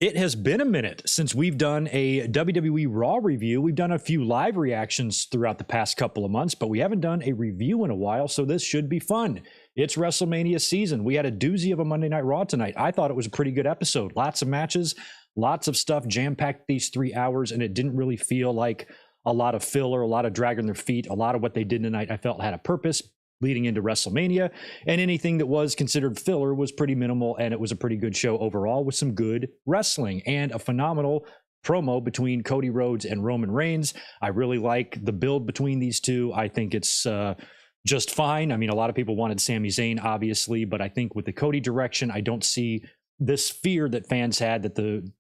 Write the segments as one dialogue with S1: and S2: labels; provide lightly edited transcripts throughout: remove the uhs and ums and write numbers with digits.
S1: It has been a minute since we've done a WWE Raw review. We've done a few live reactions throughout the past couple of months, but we haven't done a review in a while, so this should be fun. It's WrestleMania season. We had a doozy of a Monday Night Raw tonight. I thought it was a pretty good episode. Lots of matches, lots of stuff jam-packed these 3 hours, and it didn't really feel like a lot of filler, a lot of dragging their feet. A lot of what they did tonight I felt had a purpose leading into WrestleMania, and anything that was considered filler was pretty minimal, and it was a pretty good show overall with some good wrestling and a phenomenal promo between Cody Rhodes and Roman Reigns. I really like the build between these two. I think it's just fine. I mean, a lot of people wanted Sami Zayn, obviously, but I think with the Cody direction, I don't see this fear that fans had that the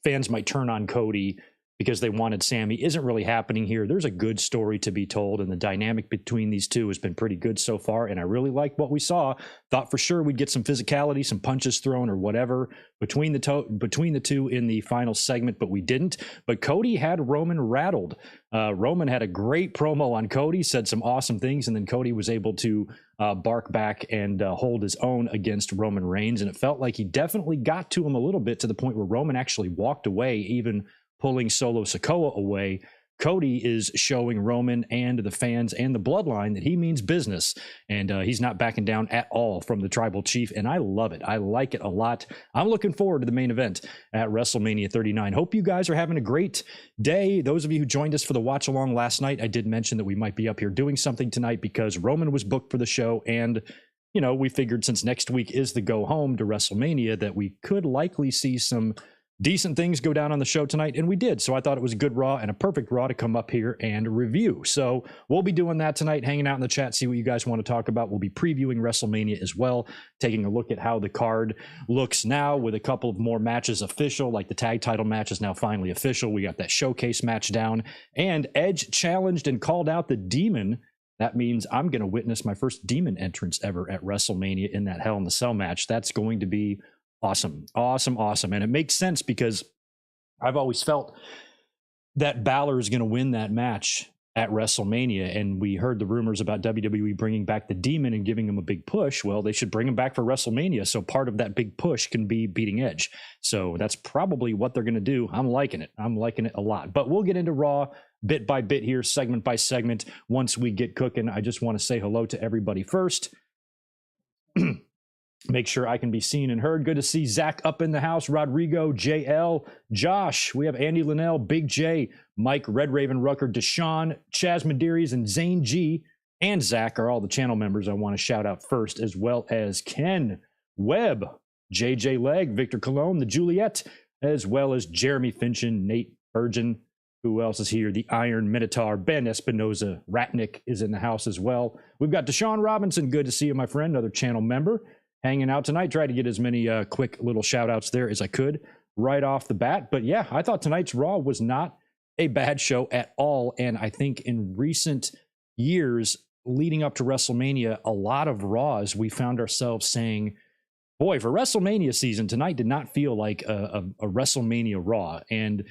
S1: fans might turn on Cody because they wanted Sami isn't really happening here. There's a good story to be told, and the dynamic between these two has been pretty good so far, and I really like what we saw. Thought for sure we'd get some physicality, some punches thrown or whatever between the two in the final segment, but we didn't. But Cody had Roman rattled. Roman had a great promo on Cody, said some awesome things, and then Cody was able to bark back and hold his own against Roman Reigns, and it felt like he definitely got to him a little bit, to the point where Roman actually walked away, even pulling Solo Sikoa away. Cody is showing Roman and the fans and the Bloodline that he means business, and he's not backing down at all from the tribal chief, and I love it. I like it a lot. I'm looking forward to the main event at WrestleMania 39. Hope you guys are having a great day. Those of you who joined us for the watch along last night, I did mention that we might be up here doing something tonight because Roman was booked for the show, and you know, we figured since next week is the go home to WrestleMania that we could likely see some decent things go down on the show tonight, and we did. So I thought it was a good Raw and a perfect Raw to come up here and review. So we'll be doing that tonight, hanging out in the chat, see what you guys want to talk about. We'll be previewing WrestleMania as well, taking a look at how the card looks now with a couple of more matches official, like the tag title match is now finally official. We got that showcase match down, and Edge challenged and called out the Demon. That means I'm going to witness my first Demon entrance ever at WrestleMania in that Hell in the Cell match. That's going to be awesome. And it makes sense because I've always felt that Balor is going to win that match at WrestleMania, and we heard the rumors about WWE bringing back the Demon and giving him a big push. Well, they should bring him back for WrestleMania, so part of that big push can be beating Edge. So that's probably what they're going to do. I'm liking it a lot. But we'll get into Raw bit by bit here, segment by segment, once we get cooking. I just want to say hello to everybody first. Make sure I can be seen and heard. Good to see Zach up in the house, Rodrigo, JL, Josh. We have Andy Linnell, Big J, Mike, Red Raven Rucker, Deshaun, Chaz Medeiros, and Zane G, and Zach are all the channel members I want to shout out first, as well as Ken, Webb, JJ Leg, Victor Colon, the Juliet, as well as Jeremy Finchin, Nate Virgin. Who else is here? The Iron Minotaur, Ben Espinoza, Ratnick is in the house as well. We've got Deshaun Robinson. Good to see you, my friend, another channel member. Hanging out tonight. Tried to get as many quick little shout outs there as I could right off the bat. But yeah, I thought tonight's Raw was not a bad show at all. And I think in recent years leading up to WrestleMania, a lot of Raws, we found ourselves saying, boy, for WrestleMania season, tonight did not feel like a WrestleMania Raw. And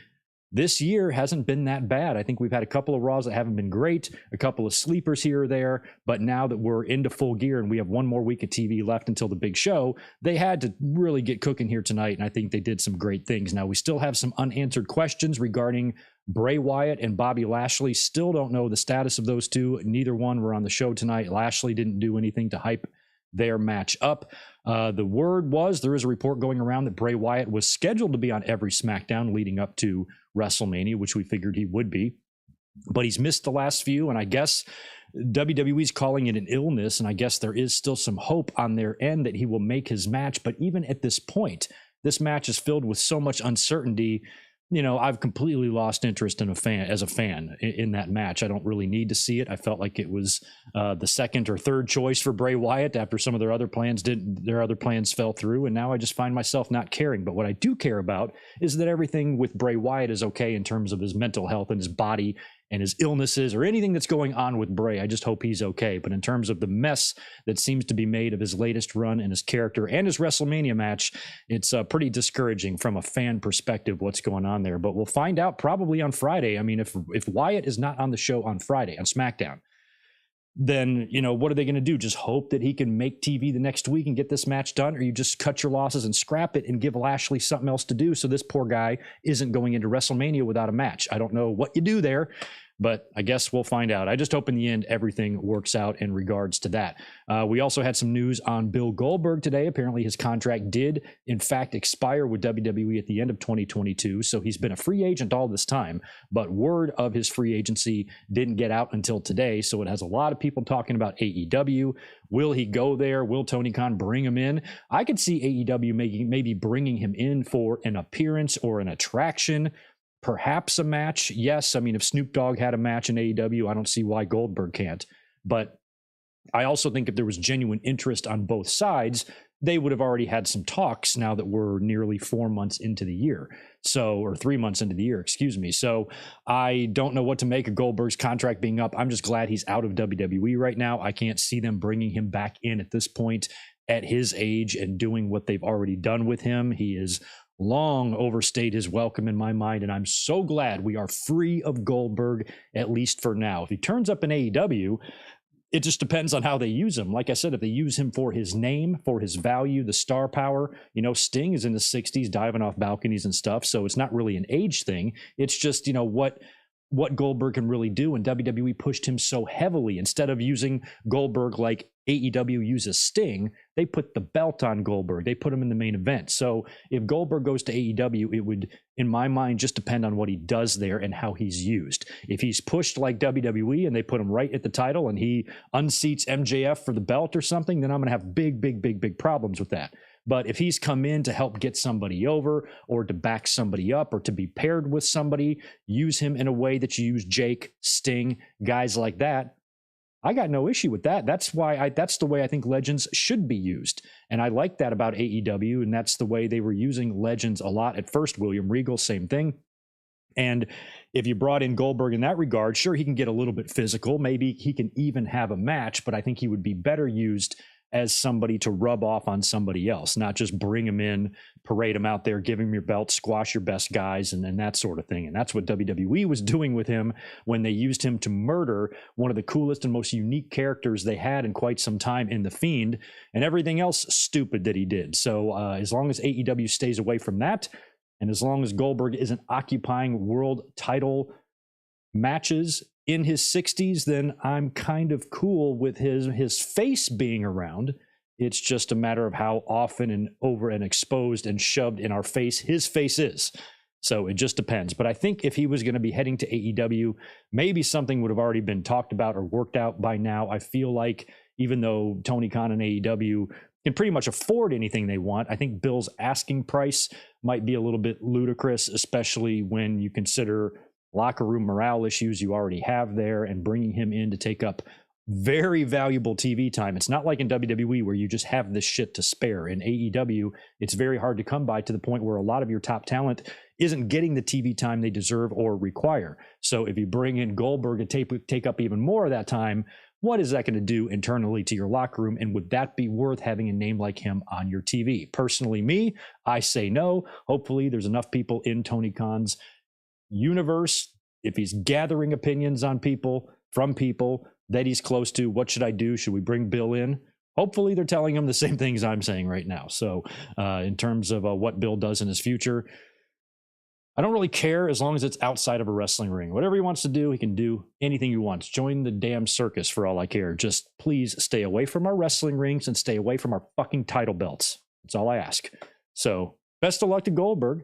S1: this year hasn't been that bad. I think we've had a couple of Raws that haven't been great, a couple of sleepers here or there, but now that we're into full gear and we have one more week of TV left until the big show, they had to really get cooking here tonight, and I think they did some great things. Now, we still have some unanswered questions regarding Bray Wyatt and Bobby Lashley. Still don't know the status of those two. Neither one were on the show tonight. Lashley didn't do anything to hype their match up. The word was, there is a report going around that Bray Wyatt was scheduled to be on every SmackDown leading up to WrestleMania, which we figured he would be, but he's missed the last few, and I guess WWE's calling it an illness, and I guess there is still some hope on their end that he will make his match. But even at this point, this match is filled with so much uncertainty. You know, I've completely lost interest in as a fan in that match. I don't really need to see it. I felt like it was the second or third choice for Bray Wyatt after some of their other plans fell through, and now I just find myself not caring. But what I do care about is that everything with Bray Wyatt is okay in terms of his mental health and his body and his illnesses or anything that's going on with Bray. I just hope he's okay. But in terms of the mess that seems to be made of his latest run and his character and his WrestleMania match, it's pretty discouraging from a fan perspective what's going on there. But we'll find out probably on Friday. I mean, if Wyatt is not on the show on Friday, on SmackDown, then, what are they going to do? Just hope that he can make TV the next week and get this match done? Or you just cut your losses and scrap it and give Lashley something else to do so this poor guy isn't going into WrestleMania without a match? I don't know what you do there, but I guess we'll find out. I just hope in the end everything works out in regards to that. We also had some news on Bill Goldberg today. Apparently his contract did, in fact, expire with WWE at the end of 2022. So he's been a free agent all this time, but word of his free agency didn't get out until today. So it has a lot of people talking about AEW. Will he go there? Will Tony Khan bring him in? I could see AEW maybe bringing him in for an appearance or an attraction. Perhaps a match. Yes. I mean, if Snoop Dogg had a match in AEW, I don't see why Goldberg can't. But I also think if there was genuine interest on both sides, they would have already had some talks now that we're nearly 4 months into the year. Or 3 months into the year, excuse me. So I don't know what to make of Goldberg's contract being up. I'm just glad he's out of WWE right now. I can't see them bringing him back in at this point at his age and doing what they've already done with him. He is long overstayed his welcome in my mind, and I'm so glad we are free of Goldberg, at least for now. If he turns up in AEW, it just depends on how they use him. Like I said, if they use him for his name, for his value, the star power, Sting is in the 60s diving off balconies and stuff, so it's not really an age thing. It's just, what Goldberg can really do, and WWE pushed him so heavily. Instead of using Goldberg like AEW uses Sting, they put the belt on Goldberg. They put him in the main event. So if Goldberg goes to AEW, it would, in my mind, just depend on what he does there and how he's used. If he's pushed like WWE and they put him right at the title and he unseats MJF for the belt or something, then I'm going to have big problems with that. But if he's come in to help get somebody over or to back somebody up or to be paired with somebody, use him in a way that you use Jake, Sting, guys like that, I got no issue with that. That's the way I think legends should be used. And I like that about AEW, and that's the way they were using legends a lot at first. William Regal, same thing. And if you brought in Goldberg in that regard, sure, he can get a little bit physical. Maybe he can even have a match, but I think he would be better used as somebody to rub off on somebody else, not just bring him in, parade him out there, give him your belt, squash your best guys, and that sort of thing. And that's what WWE was doing with him when they used him to murder one of the coolest and most unique characters they had in quite some time in The Fiend, and everything else stupid that he did. So as long as AEW stays away from that, and as long as Goldberg isn't occupying world title matches in his 60s, then I'm kind of cool with his face being around. It's just a matter of how often and over and exposed and shoved in our face his face is. So it just depends. But I think if he was going to be heading to AEW, maybe something would have already been talked about or worked out by now. I feel like even though Tony Khan and AEW can pretty much afford anything they want, I think Bill's asking price might be a little bit ludicrous, especially when you consider locker room morale issues you already have there, and bringing him in to take up very valuable TV time. It's not like in WWE where you just have this shit to spare. In AEW, it's very hard to come by, to the point where a lot of your top talent isn't getting the TV time they deserve or require. So if you bring in Goldberg to take up even more of that time, what is that going to do internally to your locker room? And would that be worth having a name like him on your TV? Personally, me, I say no. Hopefully there's enough people in Tony Khan's universe, if he's gathering opinions on people, from people that he's close to, what should I do? Should we bring Bill in? Hopefully they're telling him the same things I'm saying right now. So in terms of what Bill does in his future, I don't really care as long as it's outside of a wrestling ring. Whatever he wants to do, he can do anything he wants. Join the damn circus for all I care. Just please stay away from our wrestling rings and stay away from our fucking title belts. That's all I ask. So best of luck to Goldberg.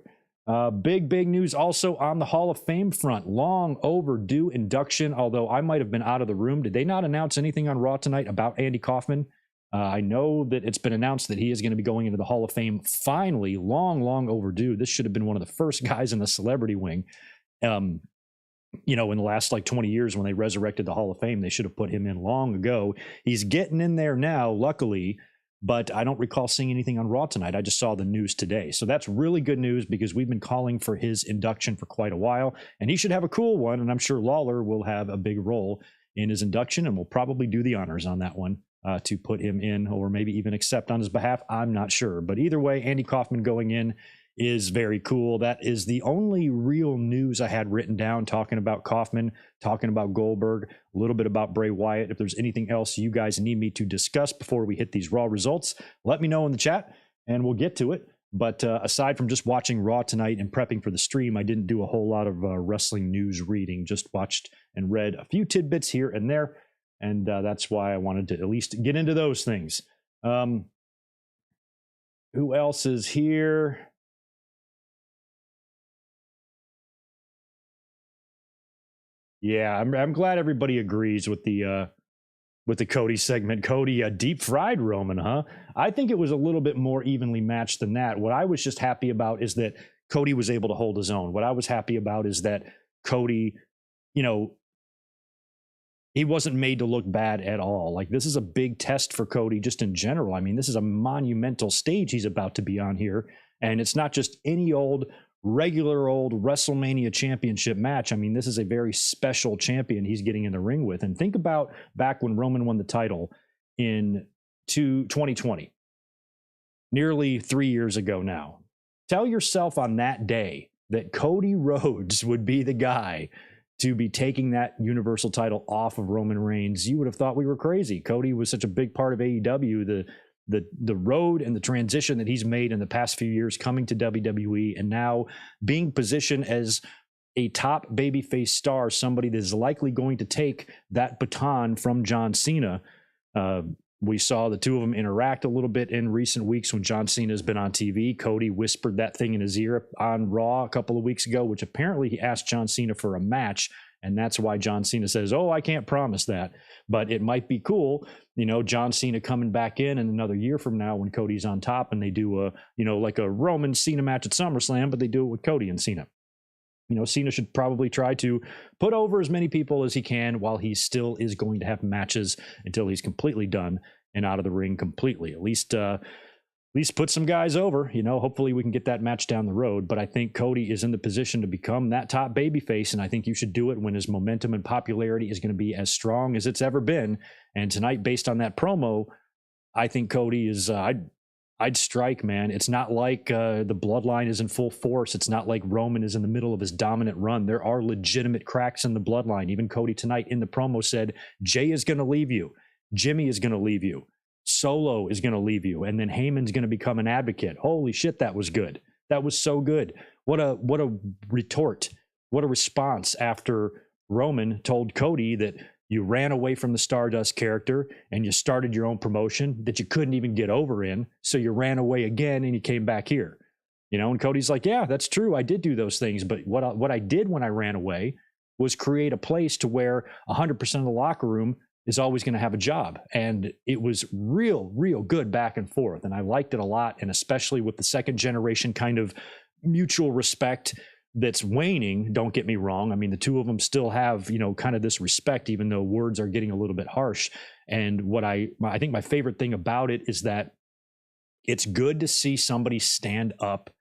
S1: Big news also on the Hall of Fame front. Long overdue induction, although I might have been out of the room. Did they not announce anything on Raw tonight about Andy Kaufman? I know that it's been announced that he is going to be going into the Hall of Fame finally. Long overdue. This should have been one of the first guys in the celebrity wing. In the last 20 years when they resurrected the Hall of Fame, they should have put him in long ago. He's getting in there now, luckily. But I don't recall seeing anything on Raw tonight. I just saw the news today. So that's really good news, because we've been calling for his induction for quite a while, and he should have a cool one. And I'm sure Lawler will have a big role in his induction, and will probably do the honors on that one to put him in, or maybe even accept on his behalf. I'm not sure. But either way, Andy Kaufman going in is very cool. That is the only real news I had written down, talking about Kaufman, talking about Goldberg, a little bit about Bray Wyatt. If there's anything else you guys need me to discuss before we hit these Raw results, let me know in the chat and we'll get to it. But aside from just watching Raw tonight and prepping for the stream, I didn't do a whole lot of wrestling news reading, just watched and read a few tidbits here and there. And that's why I wanted to at least get into those things. Who else is here? Yeah, I'm glad everybody agrees with the Cody segment. Cody, deep fried Roman, huh? I think it was a little bit more evenly matched than that. What I was just happy about is that Cody was able to hold his own. What I was happy about is that Cody, he wasn't made to look bad at all. Like, this is a big test for Cody just in general. I mean, this is a monumental stage he's about to be on here. And it's not just any regular old WrestleMania championship match. I mean, this is a very special champion he's getting in the ring with. And think about back when Roman won the title in 2020, nearly 3 years ago now. Tell yourself on that day that Cody Rhodes would be the guy to be taking that Universal title off of Roman Reigns. You would have thought we were crazy. Cody was such a big part of AEW, the road and the transition that he's made in the past few years coming to WWE and now being positioned as a top babyface star, somebody that is likely going to take that baton from John Cena. We saw the two of them interact a little bit in recent weeks when John Cena has been on TV. Cody whispered that thing in his ear on Raw a couple of weeks ago, which apparently he asked John Cena for a match. And that's why John Cena says, "Oh, I can't promise that, but it might be cool." John Cena coming back in another year from now when Cody's on top and they do like a Roman Cena match at SummerSlam, but they do it with Cody and Cena. Cena should probably try to put over as many people as he can while he still is going to have matches until he's completely done and out of the ring completely. At least put some guys over. Hopefully we can get that match down the road. But I think Cody is in the position to become that top babyface, and I think you should do it when his momentum and popularity is going to be as strong as it's ever been. And tonight, based on that promo, I think Cody is. I'd strike, man. It's not like the Bloodline is in full force. It's not like Roman is in the middle of his dominant run. There are legitimate cracks in the Bloodline. Even Cody tonight in the promo said, Jay is going to leave you. Jimmy is going to leave you. Solo is going to leave you. And then Heyman's going to become an advocate. Holy shit, that was good. That was so good. What a retort. What a response after Roman told Cody that you ran away from the Stardust character and you started your own promotion that you couldn't even get over in. So you ran away again and you came back here. And Cody's like, yeah, that's true. I did do those things. But what I did when I ran away was create a place to where 100% of the locker room is always going to have a job. And it was real good back and forth. And I liked it a lot. And especially with the second generation kind of mutual respect that's waning. Don't get me wrong. I mean, the two of them still have, kind of this respect, even though words are getting a little bit harsh. And what I think my favorite thing about it is that it's good to see somebody stand up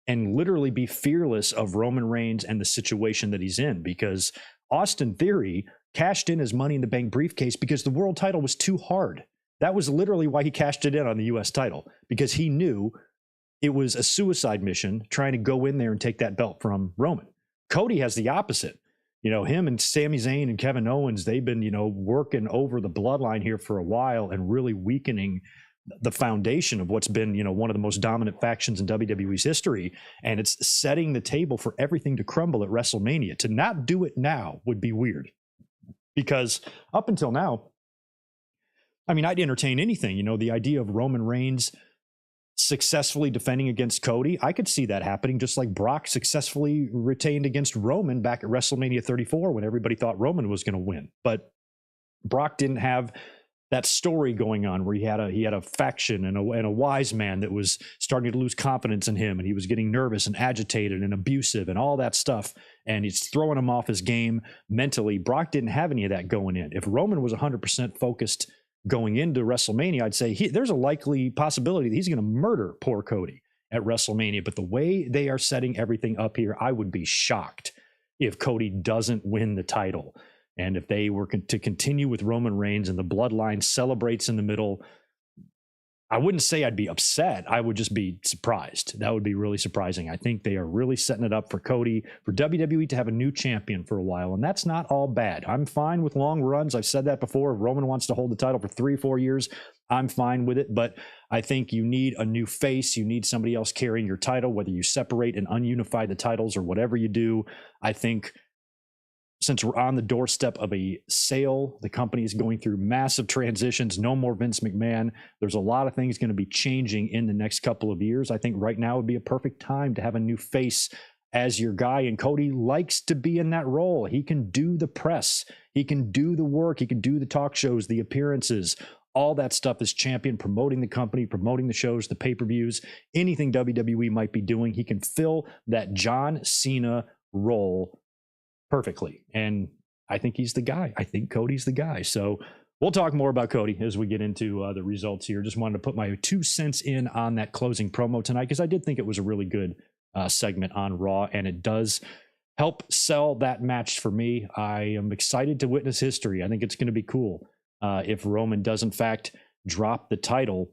S1: and literally be fearless of Roman Reigns and the situation that he's in, because Austin Theory cashed in his Money in the Bank briefcase because the world title was too hard. That was literally why he cashed it in on the U.S. title, because he knew it was a suicide mission trying to go in there and take that belt from Roman. Cody has the opposite. Him and Sami Zayn and Kevin Owens, they've been, working over the bloodline here for a while and really weakening the foundation of what's been, one of the most dominant factions in WWE's history. And it's setting the table for everything to crumble at WrestleMania. To not do it now would be weird, because up until now, I mean, I'd entertain anything. The idea of Roman Reigns successfully defending against Cody, I could see that happening, just like Brock successfully retained against Roman back at WrestleMania 34 when everybody thought Roman was going to win. But Brock didn't have that story going on where he had a faction and a wise man that was starting to lose confidence in him, and he was getting nervous and agitated and abusive and all that stuff, and he's throwing him off his game mentally. Brock didn't have any of that going in. If Roman was 100% focused going into WrestleMania, I'd say there's a likely possibility that he's going to murder poor Cody at WrestleMania. But the way they are setting everything up here, I would be shocked if Cody doesn't win the title. And if they were to continue with Roman Reigns and the bloodline celebrates in the middle, I wouldn't say I'd be upset. I would just be surprised. That would be really surprising. I think they are really setting it up for Cody, for WWE to have a new champion for a while, and that's not all bad. I'm fine with long runs. I've said that before. If Roman wants to hold the title for 3-4 years, I'm fine with it, but I think you need a new face. You need somebody else carrying your title, whether you separate and ununify the titles or whatever you do. I think since we're on the doorstep of a sale, the company is going through massive transitions. No more Vince McMahon. There's a lot of things going to be changing in the next couple of years. I think right now would be a perfect time to have a new face as your guy. And Cody likes to be in that role. He can do the press. He can do the work. He can do the talk shows, the appearances. All that stuff is champion, promoting the company, promoting the shows, the pay-per-views, anything WWE might be doing. He can fill that John Cena role perfectly. And I think he's the guy. I think Cody's the guy. So we'll talk more about Cody as we get into the results here. Just wanted to put my 2 cents in on that closing promo tonight, because I did think it was a really good segment on Raw, and it does help sell that match for me. I am excited to witness history. I think it's going to be cool. If Roman does in fact drop the title,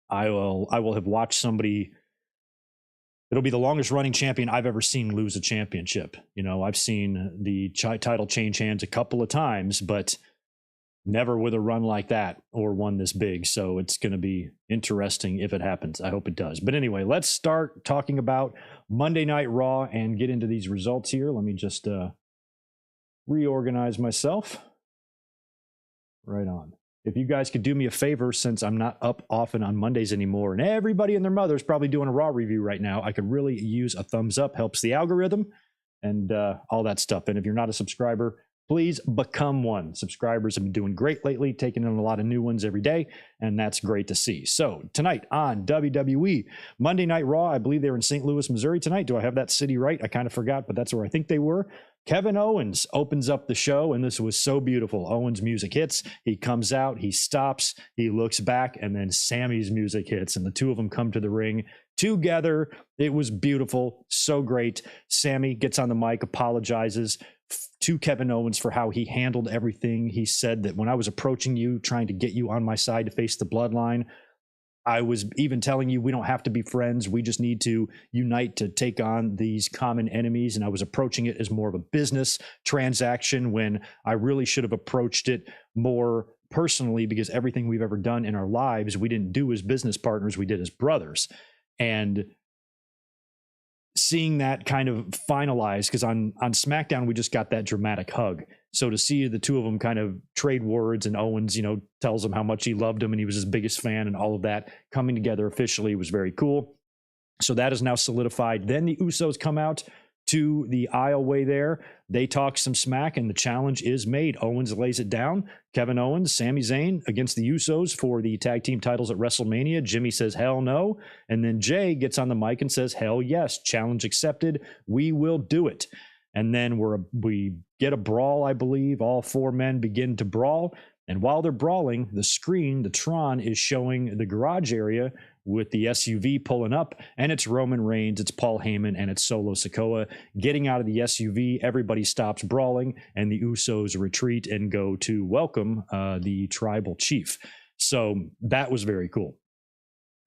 S1: I will have watched somebody. It'll be the longest running champion I've ever seen lose a championship. You know, I've seen the title change hands a couple of times, but never with a run like that or one this big. So it's going to be interesting if it happens. I hope it does. But anyway, let's start talking about Monday Night Raw and get into these results here. Let me just reorganize myself. Right on. If you guys could do me a favor, since I'm not up often on Mondays anymore, and everybody and their mother is probably doing a Raw review right now, I could really use a thumbs up. Helps the algorithm and all that stuff. And if you're not a subscriber, please become one. Subscribers have been doing great lately, taking in a lot of new ones every day, and that's great to see. So tonight on WWE, Monday Night Raw, I believe they were in St. Louis, Missouri tonight. Do I have that city right? I kind of forgot, but that's where I think they were. Kevin Owens opens up the show, and this was so beautiful. Owens' music hits. He comes out, he stops, he looks back, and then Sami's music hits, and the two of them come to the ring together. It was beautiful, so great. Sami gets on the mic, apologizes to Kevin Owens for how he handled everything. He said that when I was approaching you, trying to get you on my side to face the Bloodline, I was even telling you we don't have to be friends. We just need to unite to take on these common enemies. And I was approaching it as more of a business transaction when I really should have approached it more personally, because everything we've ever done in our lives, we didn't do as business partners, we did as brothers. And seeing that kind of finalized, because on SmackDown, we just got that dramatic hug. So to see the two of them kind of trade words, and Owens, you know, tells him how much he loved him and he was his biggest fan, and all of that coming together officially was very cool. So that is now solidified. Then the Usos come out to the aisleway there. They talk some smack, and the challenge is made. Owens lays it down. Kevin Owens, Sami Zayn against the Usos for the tag team titles at WrestleMania. Jimmy says, hell no. And then Jay gets on the mic and says, hell yes, challenge accepted. We will do it. And then we get a brawl, I believe. All four men begin to brawl. And while they're brawling, the screen, the Tron, is showing the garage area with the SUV pulling up, and it's Roman Reigns, it's Paul Heyman, and it's Solo Sikoa getting out of the SUV. Everybody stops brawling, and the Usos retreat and go to welcome the tribal chief. So that was very cool.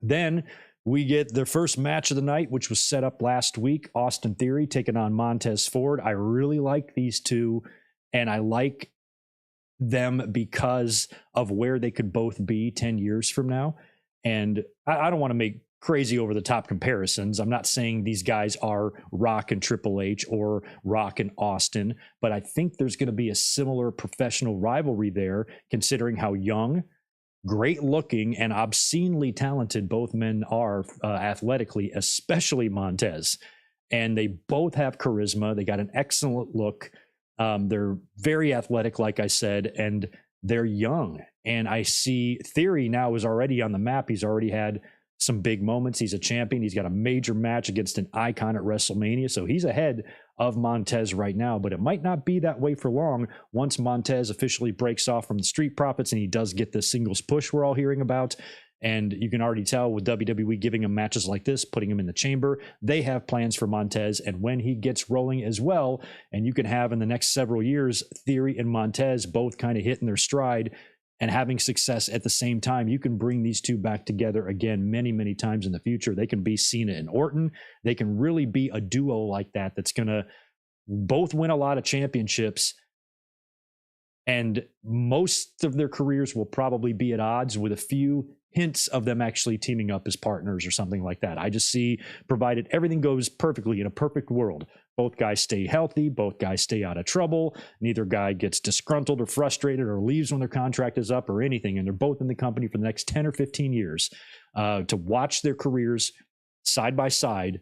S1: Then we get the first match of the night, which was set up last week. Austin Theory taking on Montez Ford. I really like these two, and I like them because of where they could both be 10 years from now. And I don't want to make crazy over the top comparisons. I'm not saying these guys are Rock and Triple H or Rock and Austin, but I think there's going to be a similar professional rivalry there, considering how young, great looking, and obscenely talented both men are athletically, especially Montez. And they both have charisma. They got an excellent look. They're very athletic, like I said, and they're young. And I see Theory now is already on the map. He's already had some big moments. He's a champion. He's got a major match against an icon at WrestleMania. So he's ahead of Montez right now, but it might not be that way for long once Montez officially breaks off from the Street Profits and he does get the singles push we're all hearing about. And you can already tell with WWE giving him matches like this, putting him in the chamber, they have plans for Montez. And when he gets rolling as well, and you can have in the next several years, Theory and Montez both kind of hitting their stride, and having success at the same time, you can bring these two back together again many, many times in the future. They can be Cena and Orton. They can really be a duo like that that's going to both win a lot of championships, and most of their careers will probably be at odds, with a few hints of them actually teaming up as partners or something like that. I just see, provided everything goes perfectly in a perfect world, both guys stay healthy, both guys stay out of trouble, neither guy gets disgruntled or frustrated or leaves when their contract is up or anything, and they're both in the company for the next 10 or 15 years, to watch their careers side by side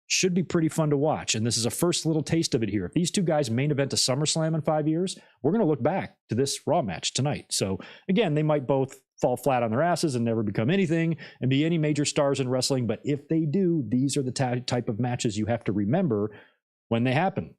S1: should be pretty fun to watch. And this is a first little taste of it here. If these two guys main event to SummerSlam in 5 years, we're going to look back to this Raw match tonight. So again, they might both fall flat on their asses and never become anything and be any major stars in wrestling. But if they do, these are the type of matches you have to remember when they happen,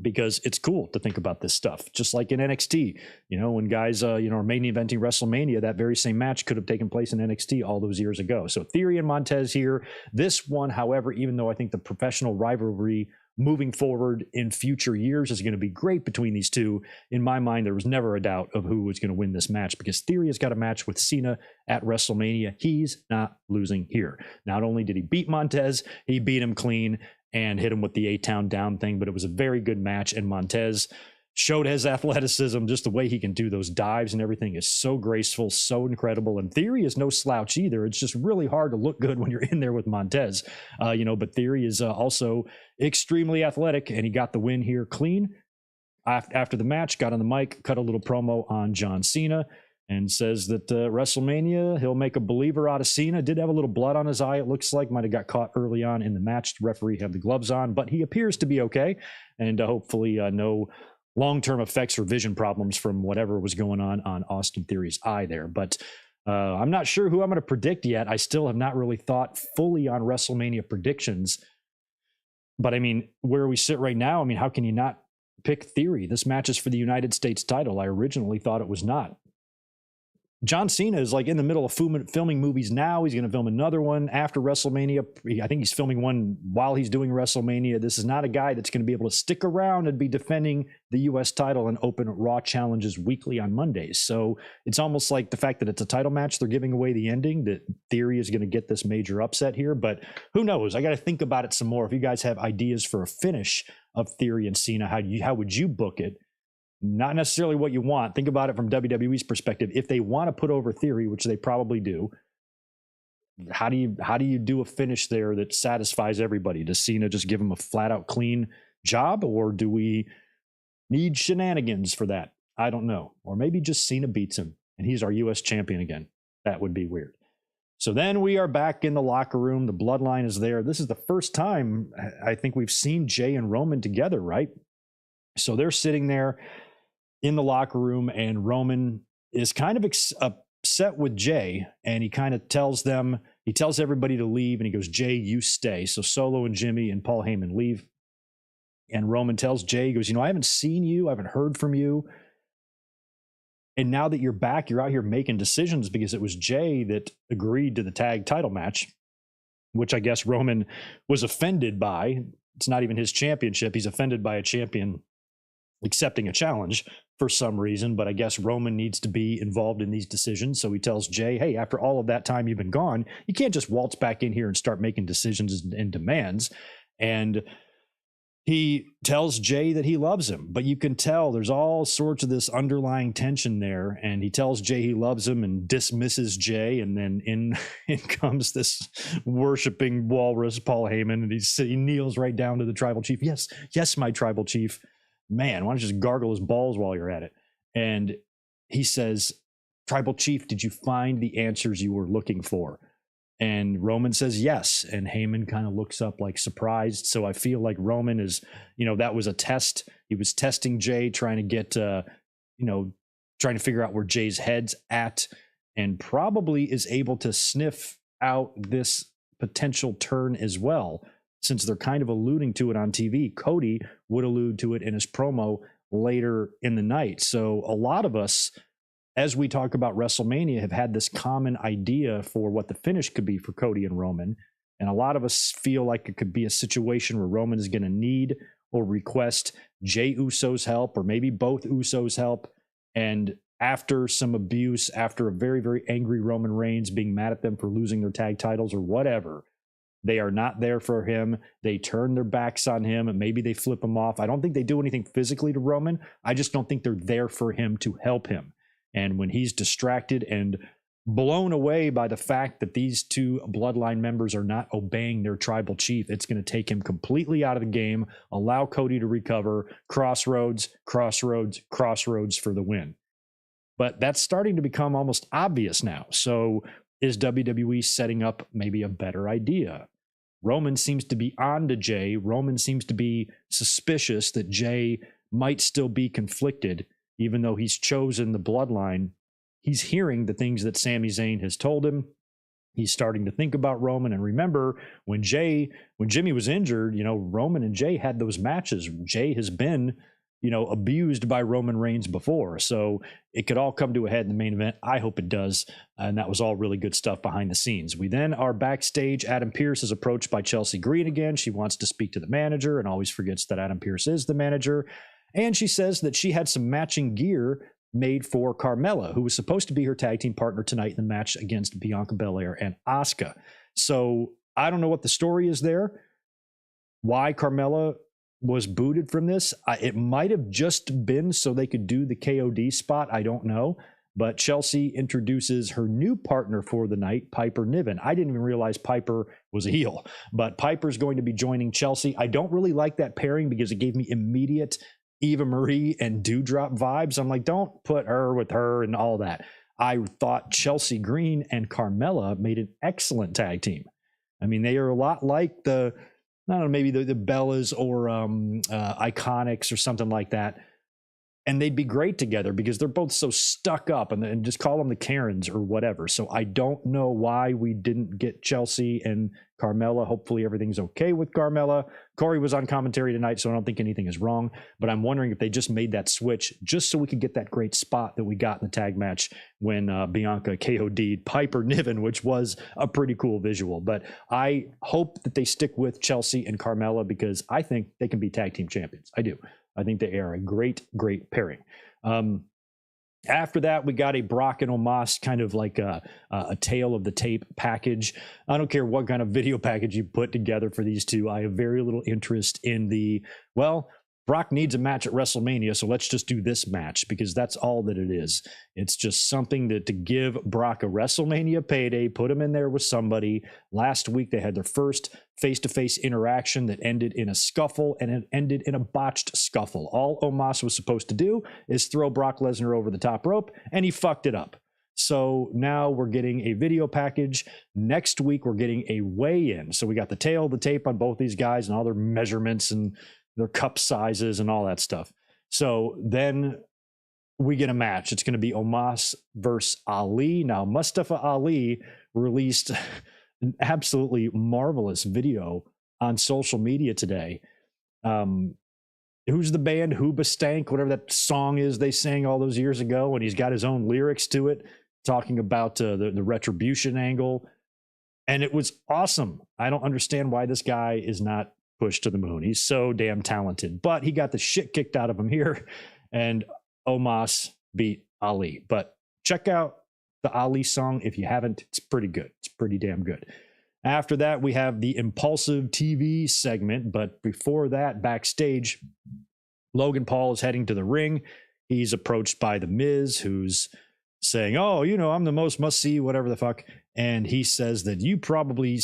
S1: because it's cool to think about this stuff. Just like in NXT, when guys, are main eventing WrestleMania, that very same match could have taken place in NXT all those years ago. So Theory and Montez here. This one, however, even though I think the professional rivalry moving forward in future years is going to be great between these two, in my mind, there was never a doubt of who was going to win this match, because Theory has got a match with Cena at WrestleMania. He's not losing here. Not only did he beat Montez, he beat him clean and hit him with the A-Town down thing, but it was a very good match, and Montez showed his athleticism. Just the way he can do those dives and everything is so graceful, so incredible, and Theory is no slouch either. It's just really hard to look good when you're in there with Montez, but Theory is also extremely athletic, and he got the win here clean. After the match, got on the mic, cut a little promo on John Cena, and says that WrestleMania, he'll make a believer out of Cena. Did have a little blood on his eye, it looks like. Might have got caught early on in the match. The referee had the gloves on, but he appears to be okay, and hopefully no long-term effects or vision problems from whatever was going on Austin Theory's eye there. But I'm not sure who I'm going to predict yet. I still have not really thought fully on WrestleMania predictions. But I mean, where we sit right now, I mean, how can you not pick Theory? This match is for the United States title. I originally thought it was not. John Cena is like in the middle of filming movies now. He's going to film another one after WrestleMania. I think he's filming one while he's doing WrestleMania. This is not a guy that's going to be able to stick around and be defending the U.S. title and open Raw challenges weekly on Mondays. So it's almost like the fact that it's a title match, they're giving away the ending, that Theory is going to get this major upset here. But who knows? I got to think about it some more. If you guys have ideas for a finish of Theory and Cena, how would you book it? Not necessarily what you want. Think about it from WWE's perspective. If they want to put over Theory, which they probably do, how do you do a finish there that satisfies everybody? Does Cena just give him a flat out clean job, or do we need shenanigans for that? I don't know. Or maybe just Cena beats him and he's our US champion again. That would be weird. So then we are back in the locker room. The Bloodline is there. This is the first time I think we've seen Jay and Roman together, right? So they're sitting there in the locker room, and Roman is kind of upset with Jay, and he kind of tells everybody to leave, and he goes, Jay, you stay. So Solo and Jimmy and Paul Heyman leave, and Roman tells Jay, he goes, I haven't seen you, I haven't heard from you, and now that you're back, you're out here making decisions, because it was Jay that agreed to the tag title match, which I guess Roman was offended by. It's not even his championship. He's offended by a champion accepting a challenge for some reason, but I guess Roman needs to be involved in these decisions. So he tells Jay, hey, after all of that time you've been gone, you can't just waltz back in here and start making decisions and demands. And he tells Jay that he loves him, but you can tell there's all sorts of this underlying tension there. And he tells Jay he loves him and dismisses Jay. And then in comes this worshiping walrus, Paul Heyman, and he kneels right down to the tribal chief. Yes, my tribal chief. Man, why don't you just gargle his balls while you're at it? And he says, Tribal Chief, did you find the answers you were looking for? And Roman says yes. And Heyman kind of looks up like surprised. So I feel like Roman is, that was a test. He was testing Jay, trying to get, trying to figure out where Jay's head's at, and probably is able to sniff out this potential turn as well, since they're kind of alluding to it on TV. Cody would allude to it in his promo later in the night. So a lot of us, as we talk about WrestleMania, have had this common idea for what the finish could be for Cody and Roman. And a lot of us feel like it could be a situation where Roman is going to need or request Jey Uso's help, or maybe both Usos' help. And after some abuse, after a very, very angry Roman Reigns being mad at them for losing their tag titles or whatever. They are not there for him. They turn their backs on him and maybe they flip him off. I don't think they do anything physically to Roman. I just don't think they're there for him to help him. And when he's distracted and blown away by the fact that these two Bloodline members are not obeying their tribal chief, it's going to take him completely out of the game, allow Cody to recover, crossroads for the win. But that's starting to become almost obvious now. So is WWE setting up maybe a better idea? Roman seems to be on to Jay. Roman seems to be suspicious that Jay might still be conflicted, even though he's chosen the Bloodline. He's hearing the things that Sami Zayn has told him. He's starting to think about Roman. And remember, when Jimmy was injured, Roman and Jay had those matches. Jay has been abused by Roman Reigns before. So it could all come to a head in the main event. I hope it does. And that was all really good stuff behind the scenes. We then are backstage. Adam Pearce is approached by Chelsea Green again. She wants to speak to the manager and always forgets that Adam Pearce is the manager. And she says that she had some matching gear made for Carmella, who was supposed to be her tag team partner tonight in the match against Bianca Belair and Asuka. So I don't know what the story is there. Why Carmella was booted from this. It might have just been so they could do the KOD spot. I don't know. But Chelsea introduces her new partner for the night, Piper Niven. I didn't even realize Piper was a heel, but Piper's going to be joining Chelsea. I don't really like that pairing because it gave me immediate Eva Marie and Dewdrop vibes. I'm like, don't put her with her and all that. I thought Chelsea Green and Carmella made an excellent tag team. I mean, they are a lot like I don't know, maybe the Bellas or Iconics or something like that. And they'd be great together because they're both so stuck up, and just call them the Karens or whatever. So I don't know why we didn't get Chelsea and Carmella. Hopefully everything's okay with Carmella. Corey was on commentary tonight, so I don't think anything is wrong. But I'm wondering if they just made that switch just so we could get that great spot that we got in the tag match when Bianca KOD'd Piper Niven, which was a pretty cool visual. But I hope that they stick with Chelsea and Carmella because I think they can be tag team champions. I do. I think they are a great, great pairing. After that, we got a Brock and Omos kind of like a tale of the tape package. I don't care what kind of video package you put together for these two. I have very little interest in Brock needs a match at WrestleMania, so let's just do this match because that's all that it is. It's just something to give Brock a WrestleMania payday, put him in there with somebody. Last week, they had their first face-to-face interaction that ended in a scuffle, and it ended in a botched scuffle. All Omos was supposed to do is throw Brock Lesnar over the top rope, and he fucked it up. So now we're getting a video package. Next week, we're getting a weigh-in. So we got the tail of the tape on both these guys and all their measurements and their cup sizes and all that stuff. So then we get a match. It's going to be Omos versus Ali. Now, Mustafa Ali released an absolutely marvelous video on social media today. Who's the band? Hoobastank, whatever that song is they sang all those years ago. And he's got his own lyrics to it, talking about the retribution angle. And it was awesome. I don't understand why this guy is not pushed to the moon. He's so damn talented, but he got the shit kicked out of him here, and Omos beat Ali. But check out the Ali song if you haven't. It's pretty good. It's pretty damn good. After that, we have the Impulsive TV segment, but before that, backstage, Logan Paul is heading to the ring. He's approached by The Miz, who's saying, oh, I'm the most must-see, whatever the fuck. And he says that you probably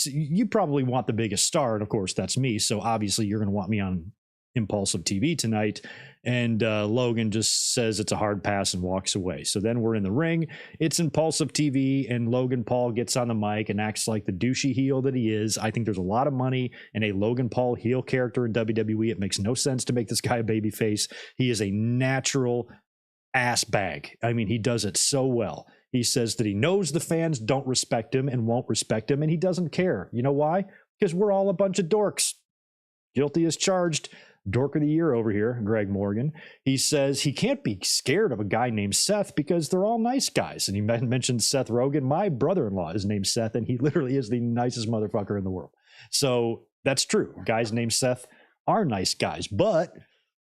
S1: want the biggest star. And of course, that's me. So obviously you're going to want me on Impulsive TV tonight. And Logan just says it's a hard pass and walks away. So then we're in the ring. It's Impulsive TV, and Logan Paul gets on the mic and acts like the douchey heel that he is. I think there's a lot of money in a Logan Paul heel character in WWE. It makes no sense to make this guy a babyface. He is a natural ass bag. I mean, he does it so well. He says that he knows the fans don't respect him and won't respect him, and he doesn't care. You know why? Because we're all a bunch of dorks. Guilty as charged. Dork of the year over here, Greg Morgan. He says he can't be scared of a guy named Seth because they're all nice guys. And he mentioned Seth Rogen. My brother-in-law is named Seth, and he literally is the nicest motherfucker in the world. So that's true. Guys named Seth are nice guys, but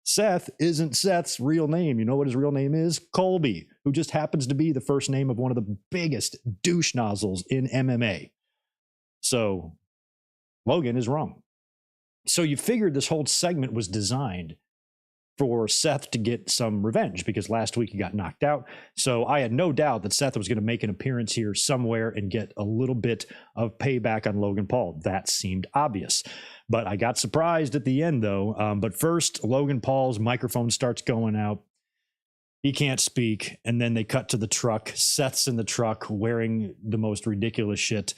S1: Seth isn't Seth's real name. You know what his real name is? Colby. who just happens to be the first name of one of the biggest douche nozzles in MMA. So Logan is wrong. So you figured this whole segment was designed for Seth to get some revenge because last week he got knocked out. So I had no doubt that Seth was going to make an appearance here somewhere and get a little bit of payback on Logan Paul. That seemed obvious. But I got surprised at the end, though. But first, Logan Paul's microphone starts going out. He can't speak. And then they cut to the truck. Seth's in the truck wearing the most ridiculous shit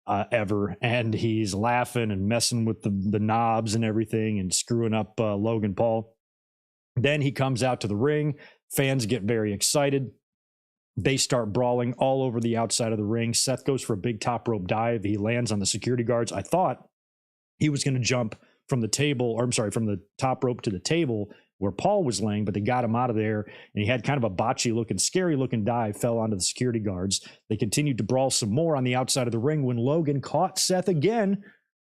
S1: ever. And he's laughing and messing with the knobs and everything and screwing up Logan Paul. Then he comes out to the ring. Fans get very excited. They start brawling all over the outside of the ring. Seth goes for a big top rope dive. He lands on the security guards. I thought he was going to jump from the top rope to the table where Paul was laying, but they got him out of there. And he had kind of a botchy looking, scary looking dive, fell onto the security guards. They continued to brawl some more on the outside of the ring when Logan caught Seth again.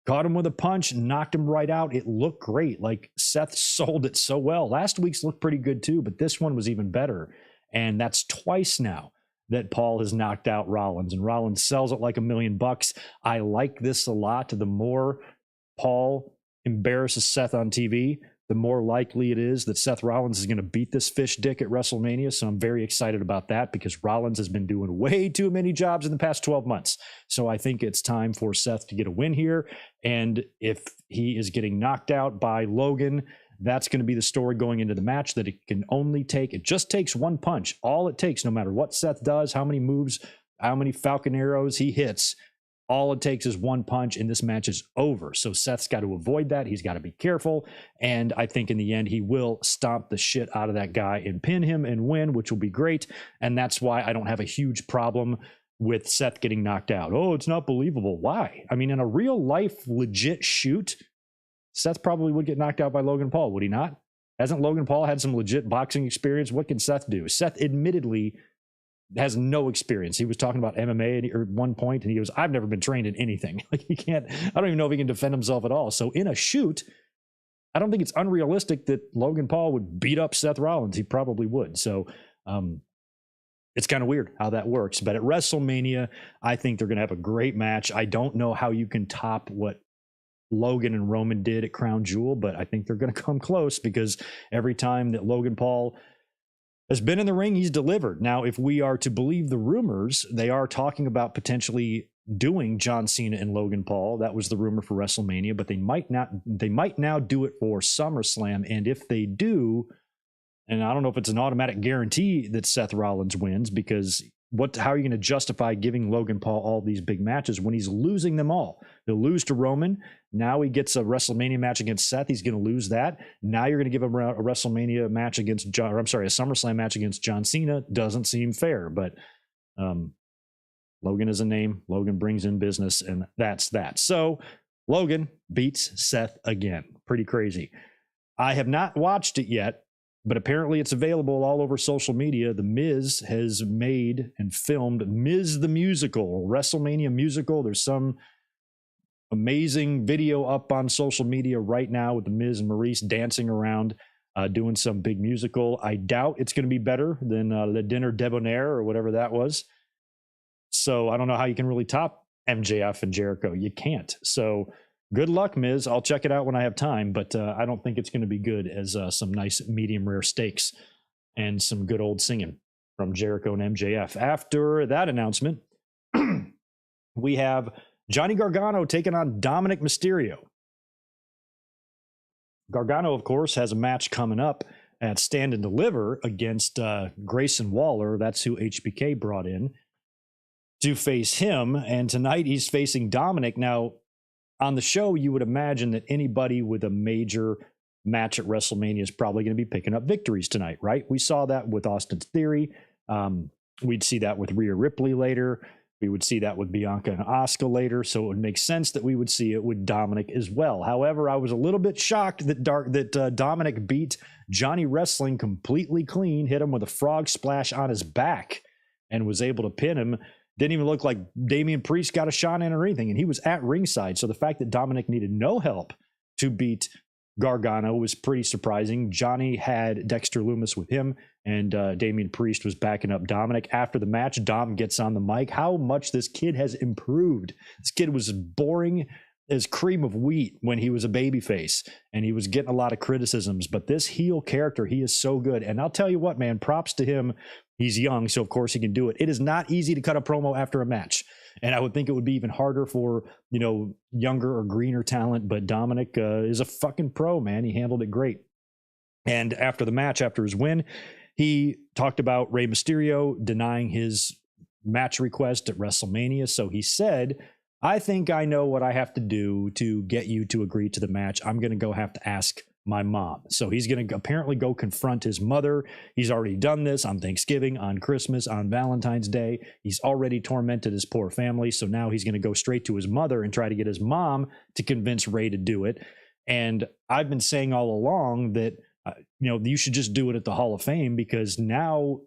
S1: Caught him with a punch, knocked him right out. It looked great. Like Seth sold it so well. Last week's looked pretty good too, but this one was even better. And that's twice now that Paul has knocked out Rollins, and Rollins sells it like $1 million. I like this a lot. The more Paul embarrasses Seth on TV, the more likely it is that Seth Rollins is going to beat this fish dick at WrestleMania. So I'm very excited about that because Rollins has been doing way too many jobs in the past 12 months. So I think it's time for Seth to get a win here. And if he is getting knocked out by Logan, that's going to be the story going into the match, that it just takes one punch. All it takes, no matter what Seth does, how many moves, how many Falcon arrows he hits, all it takes is one punch and this match is over. So Seth's got to avoid that. He's got to be careful. And I think in the end, he will stomp the shit out of that guy and pin him and win, which will be great. And that's why I don't have a huge problem with Seth getting knocked out. Oh, it's not believable. Why? I mean, in a real life, legit shoot, Seth probably would get knocked out by Logan Paul, would he not? Hasn't Logan Paul had some legit boxing experience? What can Seth do? Seth admittedly has no experience. He was talking about MMA at one point, and he goes, I've never been trained in anything. Like, he can't, I don't even know if he can defend himself at all. So in a shoot, I don't think it's unrealistic that Logan Paul would beat up Seth Rollins. He probably would. So it's kind of weird how that works. But at WrestleMania, I think they're going to have a great match. I don't know how you can top what Logan and Roman did at Crown Jewel, but I think they're going to come close because every time that Logan Paul has been in the ring, he's delivered. Now, if we are to believe the rumors, they are talking about potentially doing John Cena and Logan Paul. That was the rumor for WrestleMania, but they might now do it for SummerSlam. And if they do, and I don't know if it's an automatic guarantee that Seth Rollins wins, because how are you going to justify giving Logan Paul all these big matches when he's losing them all? He'll lose to Roman. Now he gets a WrestleMania match against Seth. He's going to lose that. Now you're going to give him a WrestleMania match against a SummerSlam match against John Cena. Doesn't seem fair, but Logan is a name. Logan brings in business, and that's that. So Logan beats Seth again. Pretty crazy. I have not watched it yet, but apparently it's available all over social media. The Miz has made and filmed Miz the Musical, WrestleMania musical. There's some amazing video up on social media right now with the Miz and Maurice dancing around, doing some big musical. I doubt it's going to be better than Le Dinner Debonair or whatever that was. So I don't know how you can really top MJF and Jericho. You can't. So good luck, Miz. I'll check it out when I have time, but I don't think it's going to be good as some nice medium rare steaks and some good old singing from Jericho and MJF. After that announcement, we have Johnny Gargano taking on Dominic Mysterio. Gargano, of course, has a match coming up at Stand and Deliver against Grayson Waller. That's who HBK brought in to face him. And tonight he's facing Dominic. Now, on the show, you would imagine that anybody with a major match at WrestleMania is probably going to be picking up victories tonight, right? We saw that with Austin's Theory. We'd see that with Rhea Ripley later. We would see that with Bianca and Asuka later. So it would make sense that we would see it with Dominic as well. However, I was a little bit shocked that Dominic beat Johnny Wrestling completely clean, hit him with a frog splash on his back, and was able to pin him. Didn't even look like Damian Priest got a shot in or anything, and he was at ringside. So the fact that Dominic needed no help to beat Gargano was pretty surprising. Johnny had Dexter Lumis with him, and Damian Priest was backing up Dominic. After the match, Dom gets on the mic. How much this kid has improved. This kid was boring as cream of wheat when he was a babyface, and he was getting a lot of criticisms. But this heel character, he is so good. And I'll tell you what, man, props to him. He's young, so of course he can do it. It is not easy to cut a promo after a match. And I would think it would be even harder for, younger or greener talent. But Dominic is a fucking pro, man. He handled it great. And after the match, after his win, he talked about Rey Mysterio denying his match request at WrestleMania. So he said, I think I know what I have to do to get you to agree to the match. I'm going to go have to ask my mom. So he's going to apparently go confront his mother. He's already done this on Thanksgiving, on Christmas, on Valentine's Day. He's already tormented his poor family. So now he's going to go straight to his mother and try to get his mom to convince Rey to do it. And I've been saying all along that, you should just do it at the Hall of Fame, because now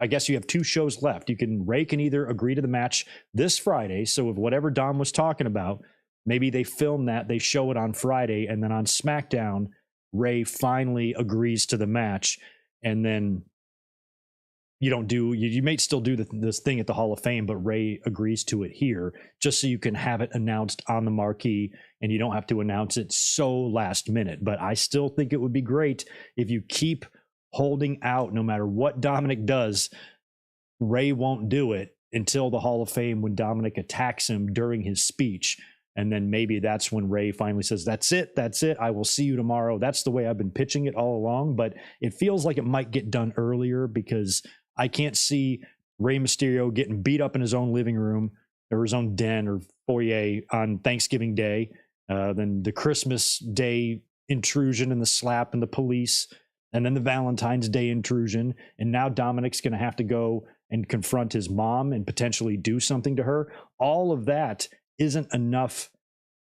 S1: I guess you have 2 shows left. Rey can either agree to the match this Friday. So if whatever Dom was talking about, maybe they film that, they show it on Friday, and then on SmackDown, Rey finally agrees to the match, and then you may still do this thing at the Hall of Fame, but Rey agrees to it here, just so you can have it announced on the marquee, and you don't have to announce it so last minute. But I still think it would be great if you keep holding out. No matter what Dominic does, Rey won't do it until the Hall of Fame, when Dominic attacks him during his speech. And then maybe that's when Rey finally says, that's it. I will see you tomorrow. That's the way I've been pitching it all along. But it feels like it might get done earlier, because I can't see Rey Mysterio getting beat up in his own living room or his own den or foyer on Thanksgiving Day. Then the Christmas Day intrusion and the slap and the police, and then the Valentine's Day intrusion. And now Dominic's going to have to go and confront his mom and potentially do something to her. All of that isn't enough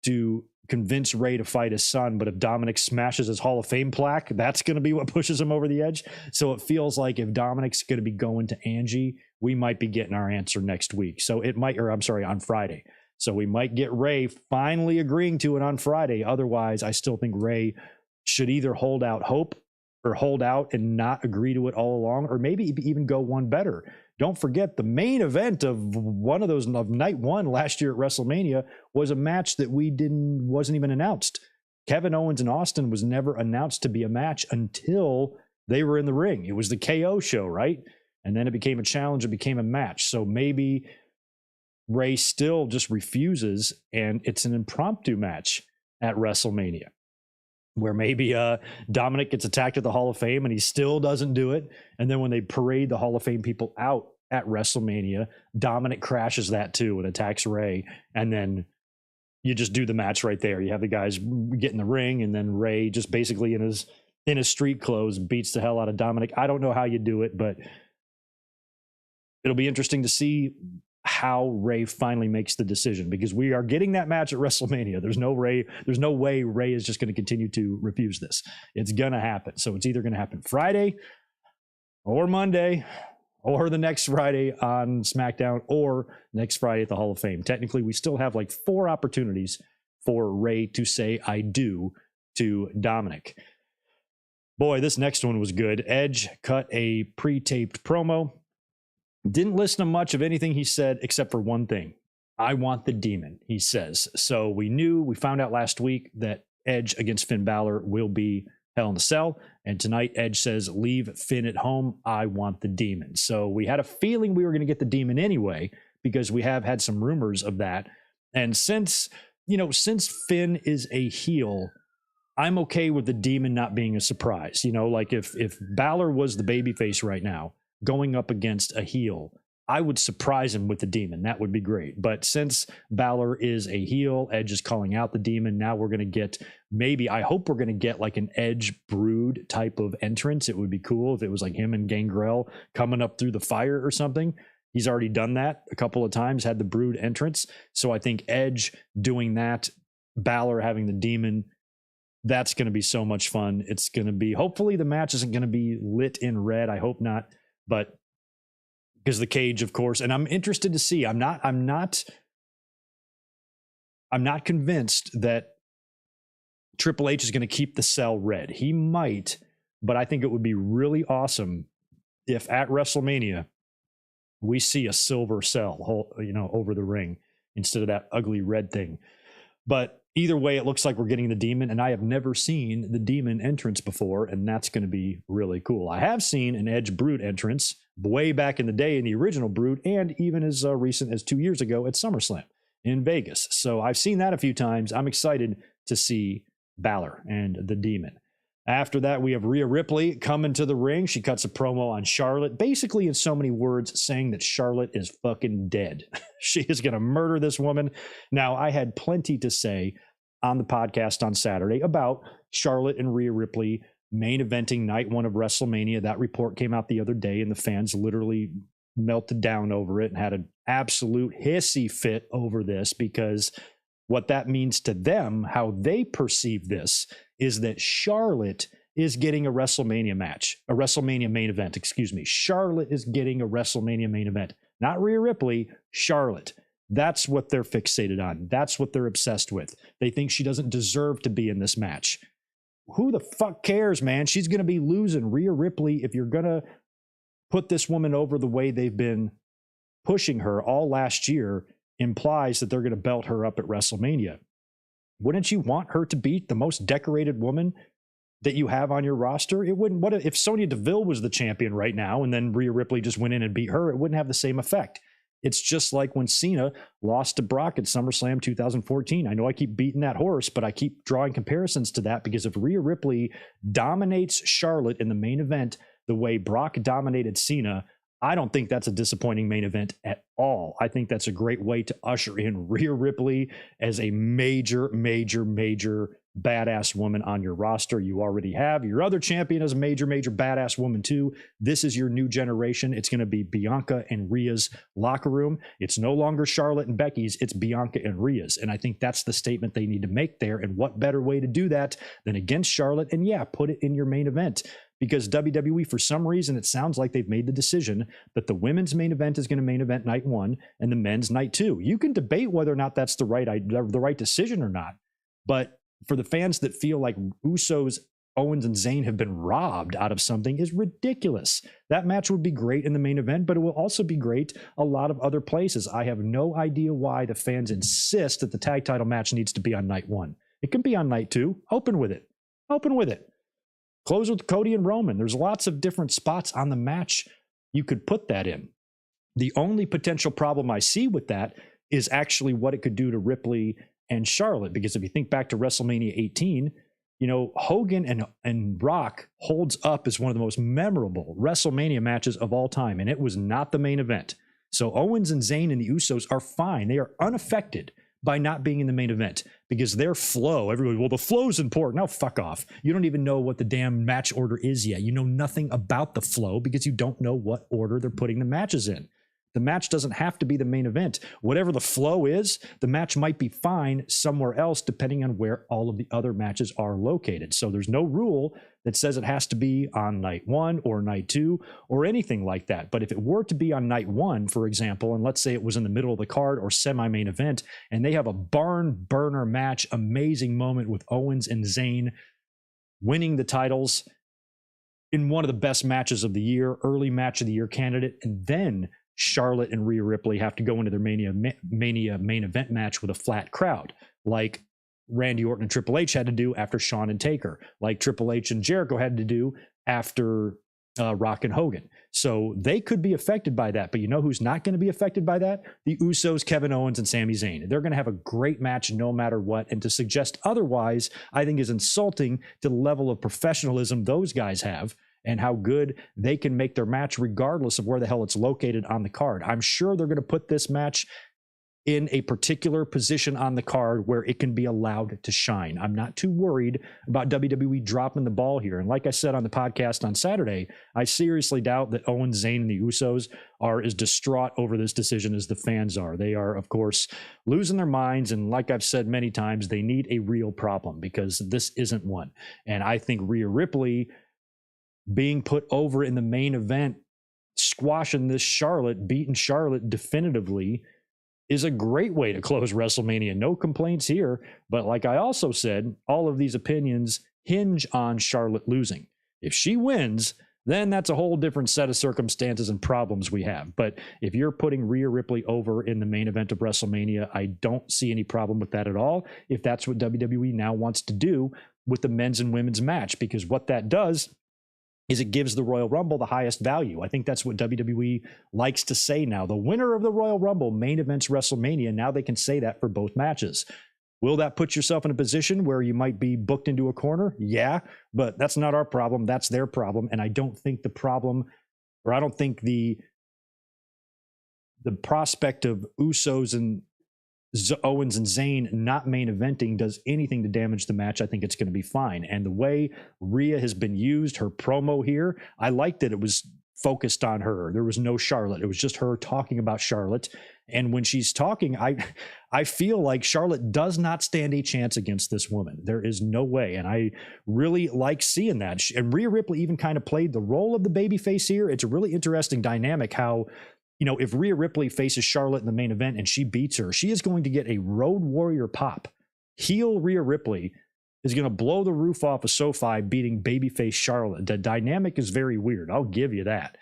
S1: to convince Rey to fight his son. But if Dominic smashes his Hall of Fame plaque, that's going to be what pushes him over the edge. So it feels like if Dominic's going to be going to Angie, we might be getting our answer next week. So it might, on Friday. So we might get Rey finally agreeing to it on Friday. Otherwise, I still think Rey should either hold out hope or hold out and not agree to it all along, or maybe even go one better. Don't forget, the main event of one of those, of night one last year at WrestleMania, was a match that wasn't even announced. Kevin Owens and Austin was never announced to be a match until they were in the ring. It was the KO show, right? And then it became a challenge. It became a match. So maybe Rey still just refuses, and it's an impromptu match at WrestleMania, where maybe Dominic gets attacked at the Hall of Fame and he still doesn't do it. And then when they parade the Hall of Fame people out at WrestleMania, Dominic crashes that too and attacks Rey. And then you just do the match right there. You have the guys get in the ring, and then Rey just basically in his street clothes beats the hell out of Dominic. I don't know how you do it, but it'll be interesting to see how Rey finally makes the decision, because we are getting that match at WrestleMania. There's no way Rey is just going to continue to refuse this. It's going to happen. So it's either going to happen Friday or Monday or the next Friday on SmackDown or next Friday at the Hall of Fame. Technically, we still have like 4 opportunities for Rey to say I do to Dominic. Boy, this next one was good. Edge cut a pre-taped promo. Didn't listen to much of anything he said except for one thing. I want the demon, he says. So we found out last week that Edge against Finn Balor will be Hell in a Cell. And tonight Edge says, leave Finn at home. I want the demon. So we had a feeling we were going to get the demon anyway, because we have had some rumors of that. And since Finn is a heel, I'm okay with the demon not being a surprise. Like if Balor was the babyface right now, going up against a heel, I would surprise him with the demon. That would be great. But since Balor is a heel, Edge is calling out the demon. Now we're going to get, I hope we're going to get like an Edge Brood type of entrance. It would be cool if it was like him and Gangrel coming up through the fire or something. He's already done that a couple of times, had the Brood entrance. So I think Edge doing that, Balor having the demon, that's going to be so much fun. It's going to be, hopefully the match isn't going to be lit in red. I hope not. But because the cage, of course, and I'm interested to see. I'm not convinced that Triple H is going to keep the cell red. He might, but I think it would be really awesome if at WrestleMania we see a silver cell, over the ring instead of that ugly red thing. But either way, it looks like we're getting the Demon, and I have never seen the Demon entrance before, and that's going to be really cool. I have seen an Edge Brute entrance way back in the day in the original Brute, and even as recent as 2 years ago at SummerSlam in Vegas. So I've seen that a few times. I'm excited to see Balor and the Demon. After that, we have Rhea Ripley coming to the ring. She cuts a promo on Charlotte, basically in so many words saying that Charlotte is fucking dead. She is going to murder this woman. Now, I had plenty to say on the podcast on Saturday about Charlotte and Rhea Ripley main eventing night one of WrestleMania. That report came out the other day, and the fans literally melted down over it and had an absolute hissy fit over this, because what that means to them, how they perceive this, is that Charlotte is getting a WrestleMania match, a WrestleMania main event, excuse me. Charlotte is getting a WrestleMania main event, not Rhea Ripley, Charlotte. That's what they're fixated on. That's what they're obsessed with. They think she doesn't deserve to be in this match. Who the fuck cares, man? She's going to be losing. Rhea Ripley, if you're going to put this woman over the way they've been pushing her all last year, implies that they're going to belt her up at WrestleMania. Wouldn't you want her to beat the most decorated woman that you have on your roster? It wouldn't. What if Sonya Deville was the champion right now and then Rhea Ripley just went in and beat her? It wouldn't have the same effect. It's just like when Cena lost to Brock at SummerSlam 2014. I know I keep beating that horse, but I keep drawing comparisons to that, because if Rhea Ripley dominates Charlotte in the main event the way Brock dominated Cena, I don't think that's a disappointing main event at all. I think that's a great way to usher in Rhea Ripley as a major, major, major badass woman on your roster. You already have your other champion as a major, major badass woman too. This is your new generation. It's going to be Bianca and Rhea's locker room. It's no longer Charlotte and Becky's. It's Bianca and Rhea's. And I think that's the statement they need to make there. And what better way to do that than against Charlotte? And yeah, put it in your main event. Because WWE, for some reason, it sounds like they've made the decision that the women's main event is going to main event night one and the men's night two. You can debate whether or not that's the right decision or not. But for the fans that feel like Usos, Owens, and Zayn have been robbed out of something is ridiculous. That match would be great in the main event, but it will also be great a lot of other places. I have no idea why the fans insist that the tag title match needs to be on night one. It can be on night two. Open with it. Open with it. Close with Cody and Roman. There's lots of different spots on the match you could put that in. The only potential problem I see with that is actually what it could do to Ripley and Charlotte. Because if you think back to WrestleMania 18, Hogan and Rock holds up as one of the most memorable WrestleMania matches of all time, and it was not the main event. So Owens and Zayn and the Usos are fine. They are unaffected by not being in the main event, because their flow, everybody, well, the flow's important. No, fuck off. You don't even know what the damn match order is yet. You know nothing about the flow because you don't know what order they're putting the matches in. The match doesn't have to be the main event. Whatever the flow is, the match might be fine somewhere else depending on where all of the other matches are located. So there's no rule that says it has to be on night one or night two or anything like that. But if it were to be on night one, for example, and let's say it was in the middle of the card or semi-main event, and they have a barn burner match, amazing moment with Owens and Zayn winning the titles in one of the best matches of the year, early match of the year candidate, and then Charlotte and Rhea Ripley have to go into their Mania main event match with a flat crowd, like Randy Orton and Triple H had to do after Shawn and Taker, like Triple H and Jericho had to do after Rock and Hogan. So they could be affected by that. But you know who's not going to be affected by that? The Usos, Kevin Owens, and Sami Zayn. They're going to have a great match no matter what. And to suggest otherwise, I think is insulting to the level of professionalism those guys have and how good they can make their match regardless of where the hell it's located on the card. I'm sure they're going to put this match in a particular position on the card where it can be allowed to shine. I'm not too worried about WWE dropping the ball here. And like I said on the podcast on Saturday, I seriously doubt that Owens, Zayn, and the Usos are as distraught over this decision as the fans are. They are, of course, losing their minds. And like I've said many times, they need a real problem because this isn't one. And I think Rhea Ripley being put over in the main event, squashing this Charlotte, beating Charlotte definitively, is a great way to close WrestleMania. No complaints here. But like I also said, all of these opinions hinge on Charlotte losing. If she wins, then that's a whole different set of circumstances and problems we have. But if you're putting Rhea Ripley over in the main event of WrestleMania, I don't see any problem with that at all, if that's what WWE now wants to do with the men's and women's match, because what that does is it gives the Royal Rumble the highest value. I think that's what WWE likes to say now. The winner of the Royal Rumble main events WrestleMania. Now they can say that for both matches. Will that put yourself in a position where you might be booked into a corner? Yeah, but that's not our problem. That's their problem. And I don't think the problem, or I don't think the prospect of Usos and Owens and Zayn not main eventing does anything to damage the match. I think it's going to be fine. And the way Rhea has been used, her promo here, I liked it. It was focused on her. There was no Charlotte. It was just her talking about Charlotte. And when she's talking, I feel like Charlotte does not stand a chance against this woman. There is no way. And I really like seeing that. And Rhea Ripley even kind of played the role of the babyface here. It's a really interesting dynamic how, you know, if Rhea Ripley faces Charlotte in the main event and she beats her, she is going to get a Road Warrior pop. Heel Rhea Ripley is going to blow the roof off of SoFi beating babyface Charlotte. The dynamic is very weird. I'll give you that.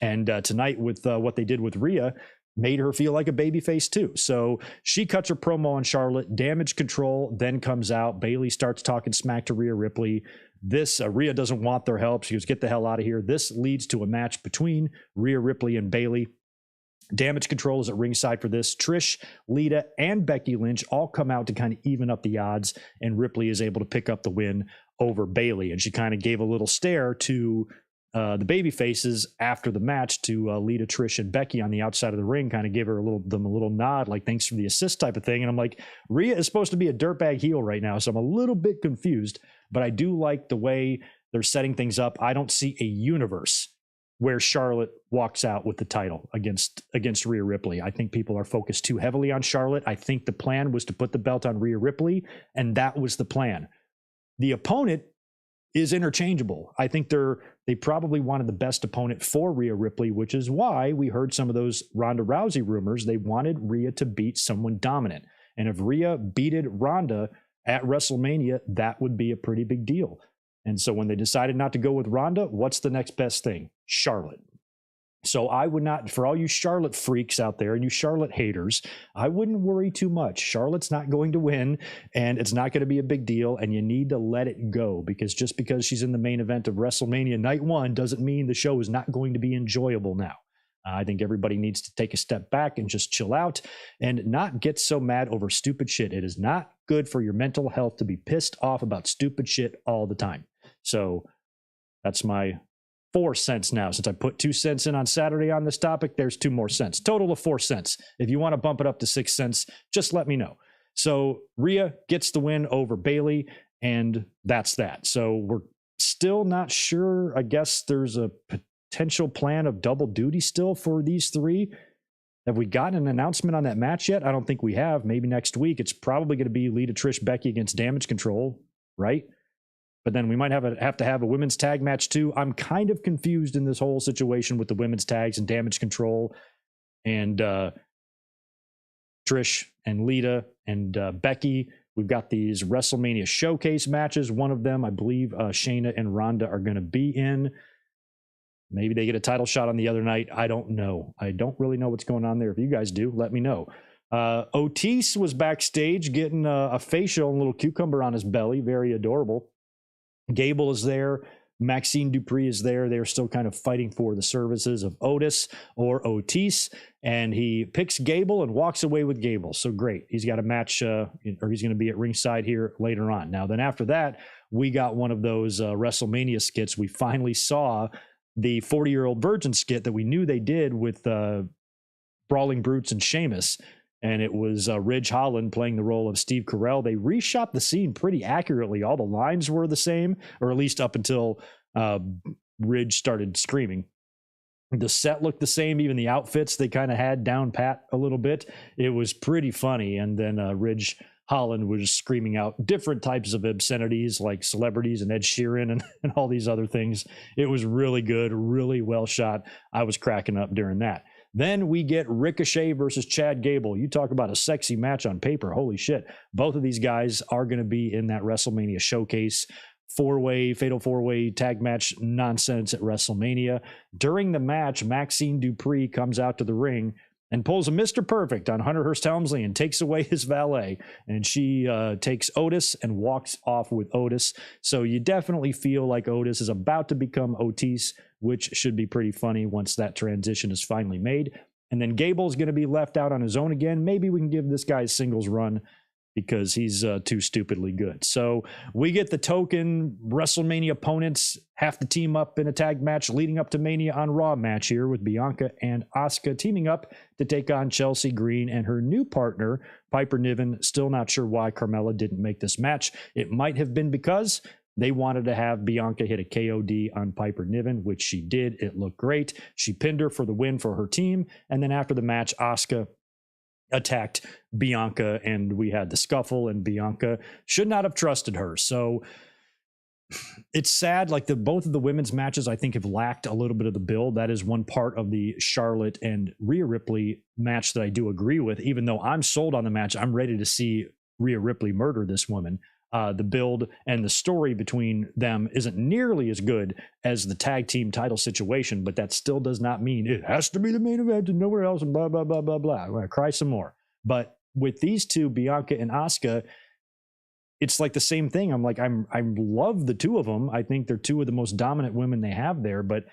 S1: And tonight with what they did with Rhea made her feel like a babyface too. So she cuts her promo on Charlotte. Damage Control then comes out. Bayley starts talking smack to Rhea Ripley. This Rhea doesn't want their help. She goes, get the hell out of here. This leads to a match between Rhea Ripley and Bayley. Damage Control is at ringside for this. Trish, Lita, and Becky Lynch all come out to kind of even up the odds, and Ripley is able to pick up the win over Bayley. And she kind of gave a little stare to the baby faces after the match to Lita, Trish, and Becky on the outside of the ring, kind of gave her a little nod, like thanks for the assist type of thing. And I'm like, Rhea is supposed to be a dirtbag heel right now, so I'm a little bit confused, but I do like the way they're setting things up. I don't see a universe where Charlotte walks out with the title against Rhea Ripley. I think people are focused too heavily on Charlotte. I think the plan was to put the belt on Rhea Ripley, and that was the plan. The opponent is interchangeable. I think they probably wanted the best opponent for Rhea Ripley, which is why we heard some of those Ronda Rousey rumors. They wanted Rhea to beat someone dominant. And if Rhea beated Ronda at WrestleMania, that would be a pretty big deal. And so when they decided not to go with Ronda, what's the next best thing? Charlotte. So I would not, for all you Charlotte freaks out there and you Charlotte haters, I wouldn't worry too much. Charlotte's not going to win, and it's not going to be a big deal, and you need to let it go, because just because she's in the main event of WrestleMania Night 1 doesn't mean the show is not going to be enjoyable now. I think everybody needs to take a step back and just chill out and not get so mad over stupid shit. It is not good for your mental health to be pissed off about stupid shit all the time. So that's my 4 cents now. Since I put 2 cents in on Saturday on this topic, there's 2 more cents. Total of 4 cents. If you want to bump it up to 6 cents, just let me know. So Rhea gets the win over Bayley, and that's that. So we're still not sure. I guess there's a potential plan of double duty still for these three. Have we gotten an announcement on that match yet? I don't think we have. Maybe next week. It's probably going to be Lita, Trish, Becky against Damage Control, right? But then we might have to have a women's tag match too. I'm kind of confused in this whole situation with the women's tags and Damage Control and Trish and Lita and Becky. We've got these WrestleMania showcase matches. One of them, I believe, Shayna and Ronda are going to be in. Maybe they get a title shot on the other night. I don't know. I don't really know what's going on there. If you guys do, let me know. Otis was backstage getting a facial and a little cucumber on his belly. Very adorable. Gable is there. Maxine Dupree is there. They're still kind of fighting for the services of Otis or Otis. And he picks Gable and walks away with Gable. So great. He's got a match, or he's going to be at ringside here later on. Now, then after that, we got one of those WrestleMania skits. We finally saw the 40-year-old virgin skit that we knew they did with Brawling Brutes and Sheamus. And it was Ridge Holland playing the role of Steve Carell. They reshot the scene pretty accurately. All the lines were the same, or at least up until Ridge started screaming. The set looked the same. Even the outfits they kind of had down pat a little bit. It was pretty funny. And then Ridge Holland was screaming out different types of obscenities like celebrities and Ed Sheeran and all these other things. It was really good, really well shot. I was cracking up during that. Then we get Ricochet versus Chad Gable. You talk about a sexy match on paper. Holy shit. Both of these guys are going to be in that WrestleMania showcase. Fatal four-way tag match nonsense at WrestleMania. During the match, Maxine Dupree comes out to the ring and pulls a Mr. Perfect on Hunter Hearst Helmsley and takes away his valet. And she takes Otis and walks off with Otis. So you definitely feel like Otis is about to become Otis, which should be pretty funny once that transition is finally made. And then Gable's going to be left out on his own again. Maybe we can give this guy a singles run because he's too stupidly good. So we get the token WrestleMania opponents have to team up in a tag match leading up to Mania on Raw match here with Bianca and Asuka teaming up to take on Chelsea Green and her new partner, Piper Niven. Still not sure why Carmella didn't make this match. It might have been because they wanted to have Bianca hit a KOD on Piper Niven, which she did. It looked great. She pinned her for the win for her team. And then after the match, Asuka attacked Bianca and we had the scuffle, and Bianca should not have trusted her. So it's sad. Like both of the women's matches, I think, have lacked a little bit of the build. That is one part of the Charlotte and Rhea Ripley match that I do agree with. Even though I'm sold on the match, I'm ready to see Rhea Ripley murder this woman. The build and the story between them isn't nearly as good as the tag team title situation, but that still does not mean it has to be the main event and nowhere else and blah, blah, blah, blah, blah. I'm going to cry some more. But with these two, Bianca and Asuka, it's like the same thing. I'm like, I love the two of them. I think they're two of the most dominant women they have there, but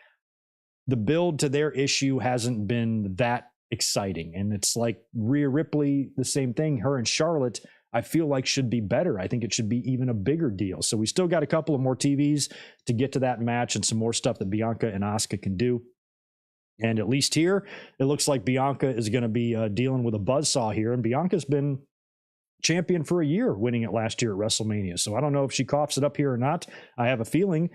S1: the build to their issue hasn't been that exciting. And it's like Rhea Ripley, the same thing. Her and Charlotte, I feel like should be better. I think it should be even a bigger deal. So we still got a couple of more TVs to get to that match and some more stuff that Bianca and Asuka can do. And at least here, it looks like Bianca is going to be dealing with a buzzsaw here. And Bianca's been champion for a year, winning it last year at WrestleMania. So I don't know if she coughs it up here or not. I have a feeling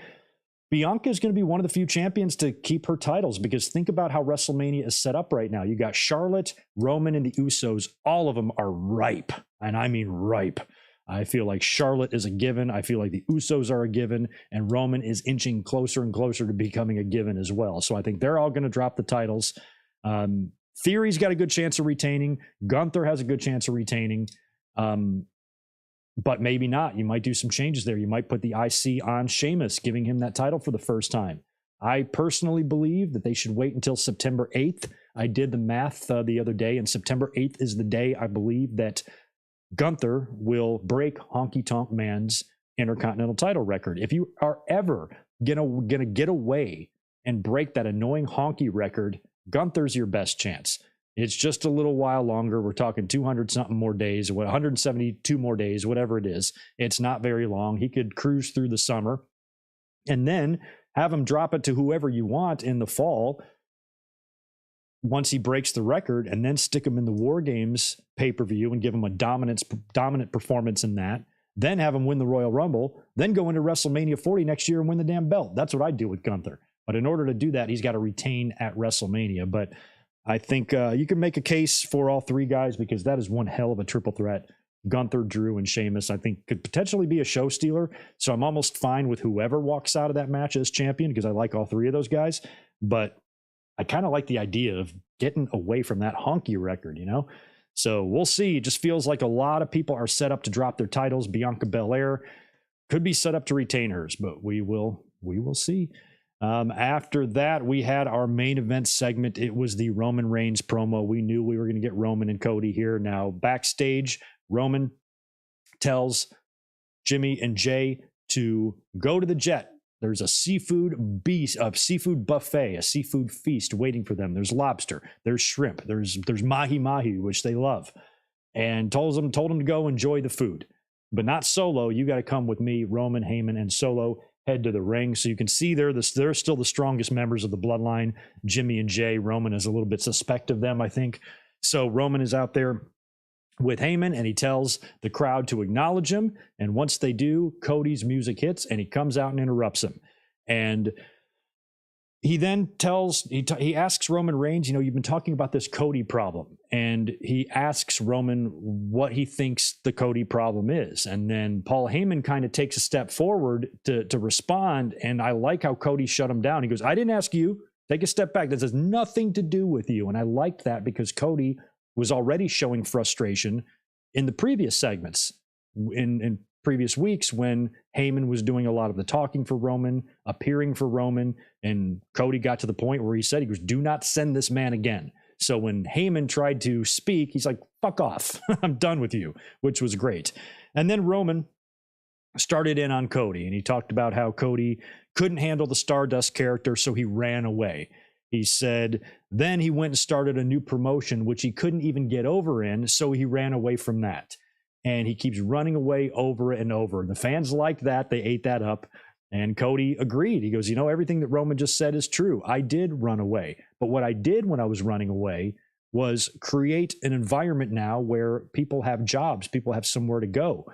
S1: Bianca is going to be one of the few champions to keep her titles, because think about how WrestleMania is set up right now. You got Charlotte, Roman, and the Usos. All of them are ripe, and I mean ripe. I feel like Charlotte is a given. I feel like the Usos are a given, and Roman is inching closer and closer to becoming a given as well. So I think they're all going to drop the titles. Theory's got a good chance of retaining. Gunther has a good chance of retaining. But maybe not. You might do some changes there. You might put the IC on Sheamus, giving him that title for the first time. I personally believe that they should wait until September 8th. I did the math the other day, and September 8th is the day I believe that Gunther will break Honky Tonk Man's Intercontinental title record. If you are ever gonna get away and break that annoying Honky record, Gunther's your best chance. It's just a little while longer. We're talking 200 something more days, 172 more days, whatever it is. It's not very long. He could cruise through the summer and then have him drop it to whoever you want in the fall once he breaks the record, and then stick him in the War Games pay-per-view and give him a dominant performance in that. Then have him win the Royal Rumble, then go into WrestleMania 40 next year and win the damn belt. That's what I do with Gunther. But in order to do that, he's got to retain at WrestleMania. But I think you can make a case for all three guys, because that is one hell of a triple threat. Gunther, Drew, and Sheamus, I think, could potentially be a show stealer. So I'm almost fine with whoever walks out of that match as champion, because I like all three of those guys. But I kind of like the idea of getting away from that Honky record, you know? So we'll see. It just feels like a lot of people are set up to drop their titles. Bianca Belair could be set up to retain hers, but we will see. After that, we had our main event segment. It was the Roman Reigns promo. We knew we were going to get Roman and Cody here. Now, backstage, Roman tells Jimmy and Jay to go to the jet. There's a seafood buffet, a seafood feast waiting for them. There's lobster, there's shrimp, there's mahi-mahi, which they love. And told them to go enjoy the food. But not Solo. You got to come with me. Roman, Heyman, and Solo head to the ring. So you can see they're still the strongest members of the Bloodline. Jimmy and Jay. Roman is a little bit suspect of them, I think. So Roman is out there with Heyman, and he tells the crowd to acknowledge him. And once they do, Cody's music hits, and he comes out and interrupts him. And he then he asks Roman Reigns, you've been talking about this Cody problem. And he asks Roman what he thinks the Cody problem is. And then Paul Heyman kind of takes a step forward to respond. And I like how Cody shut him down. He goes, I didn't ask you Take a step back. This has nothing to do with you. And I liked that because Cody was already showing frustration in the previous segments, in previous weeks, when Heyman was doing a lot of the talking for Roman, appearing for Roman, and Cody got to the point where he said, he goes, do not send this man again. So when Heyman tried to speak, he's like, fuck off. I'm done with you, which was great. And then Roman started in on Cody, and he talked about how Cody couldn't handle the Stardust character, so he ran away. He said then he went and started a new promotion, which he couldn't even get over in, so he ran away from that. And he keeps running away over and over. The fans liked that. They ate that up. And Cody agreed. He goes, you know, everything that Roman just said is true. I did run away. But what I did when I was running away was create an environment now where people have jobs, people have somewhere to go.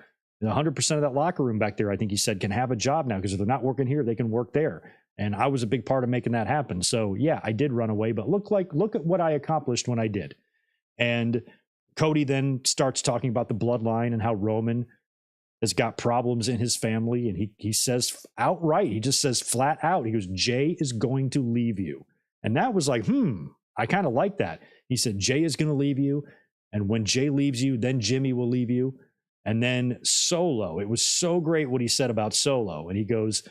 S1: And 100% of that locker room back there, I think he said, can have a job now, because if they're not working here, they can work there. And I was a big part of making that happen. So yeah, I did run away, but look at what I accomplished when I did. And Cody then starts talking about the bloodline and how Roman has got problems in his family. And he says outright, he just says flat out, he goes, Jay is going to leave you. And that was like, I kind of like that. He said, Jay is going to leave you. And when Jay leaves you, then Jimmy will leave you. And then Solo, it was so great what he said about Solo. And he goes,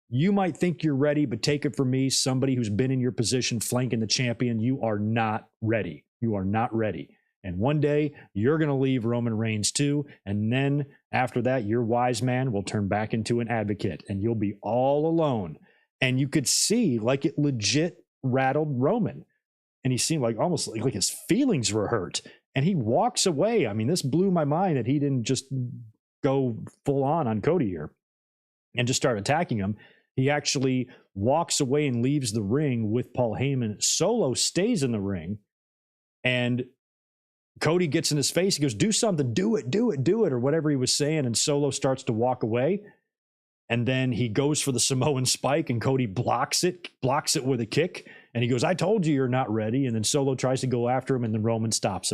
S1: you might think you're ready, but take it from me, somebody who's been in your position flanking the champion, you are not ready. You are not ready. And one day you're going to leave Roman Reigns too. And then after that, your wise man will turn back into an advocate and you'll be all alone. And you could see like it legit rattled Roman. And he seemed like almost like his feelings were hurt. And he walks away. I mean, this blew my mind that he didn't just go full on Cody here and just start attacking him. He actually walks away and leaves the ring with Paul Heyman. Solo stays in the ring. And Cody gets in his face. He goes, do something, do it, or whatever he was saying. And Solo starts to walk away. And then he goes for the Samoan spike and Cody blocks it with a kick. And he goes, I told you you're not ready. And then Solo tries to go after him and then Roman stops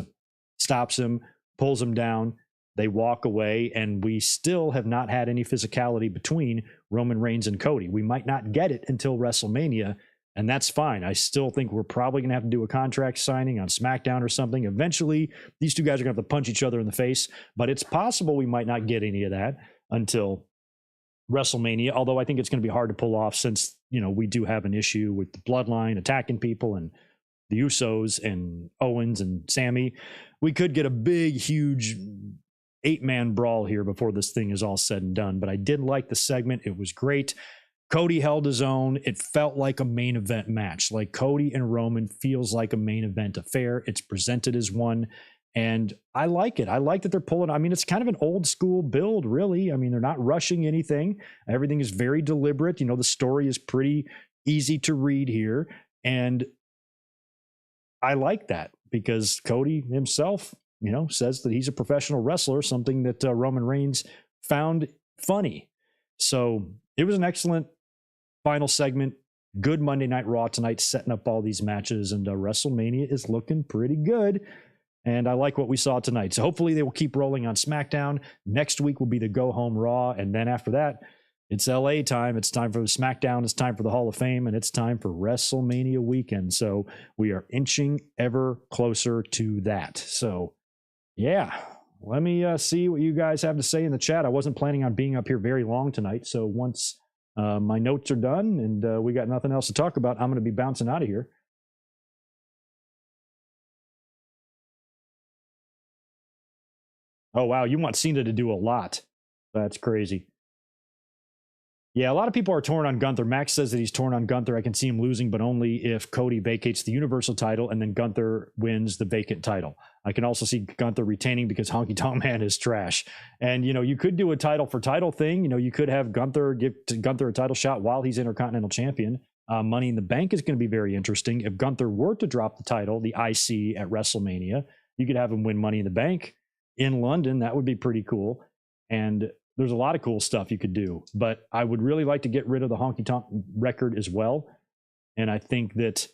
S1: him, pulls him down. They walk away, and we still have not had any physicality between Roman Reigns and Cody. We might not get it until WrestleMania, and that's fine. I still think we're probably going to have to do a contract signing on SmackDown or something. Eventually, these two guys are going to have to punch each other in the face, but it's possible we might not get any of that until WrestleMania, although I think it's going to be hard to pull off since, you know, we do have an issue with the Bloodline attacking people and the Usos and Owens and Sami. We could get a big, huge 8-man brawl here before this thing is all said and done. But I did like the segment. It was great. Cody held his own. It felt like a main event match. Like Cody and Roman feels like a main event affair. It's presented as one. And I like it. I like that they're pulling. I mean, it's kind of an old school build, really. I mean, they're not rushing anything. Everything is very deliberate. You know, the story is pretty easy to read here. And I like that because Cody himself, you know, says that he's a professional wrestler, something that Roman Reigns found funny. So it was an excellent final segment. Good Monday Night Raw tonight, setting up all these matches, and WrestleMania is looking pretty good. And I like what we saw tonight. So hopefully they will keep rolling on SmackDown. Next week will be the Go Home Raw. And then after that, it's LA time. It's time for the SmackDown. It's time for the Hall of Fame. And it's time for WrestleMania weekend. So we are inching ever closer to that. So yeah, let me see what you guys have to say in the chat. I wasn't planning on being up here very long tonight. So once my notes are done and we got nothing else to talk about, I'm going to be bouncing out of here. Oh, wow. You want Cena to do a lot. That's crazy. Yeah, a lot of people are torn on Gunther. Max says that he's torn on Gunther. I can see him losing, but only if Cody vacates the Universal title and then Gunther wins the vacant title. I can also see Gunther retaining because Honky Tonk Man is trash. And, you know, you could do a title for title thing. You know, you could have Gunther give Gunther a title shot while he's Intercontinental Champion. Money in the Bank is going to be very interesting. If Gunther were to drop the title, the IC at WrestleMania, you could have him win Money in the Bank in London. That would be pretty cool. And there's a lot of cool stuff you could do, but I would really like to get rid of the Honky Tonk record as well. And I think that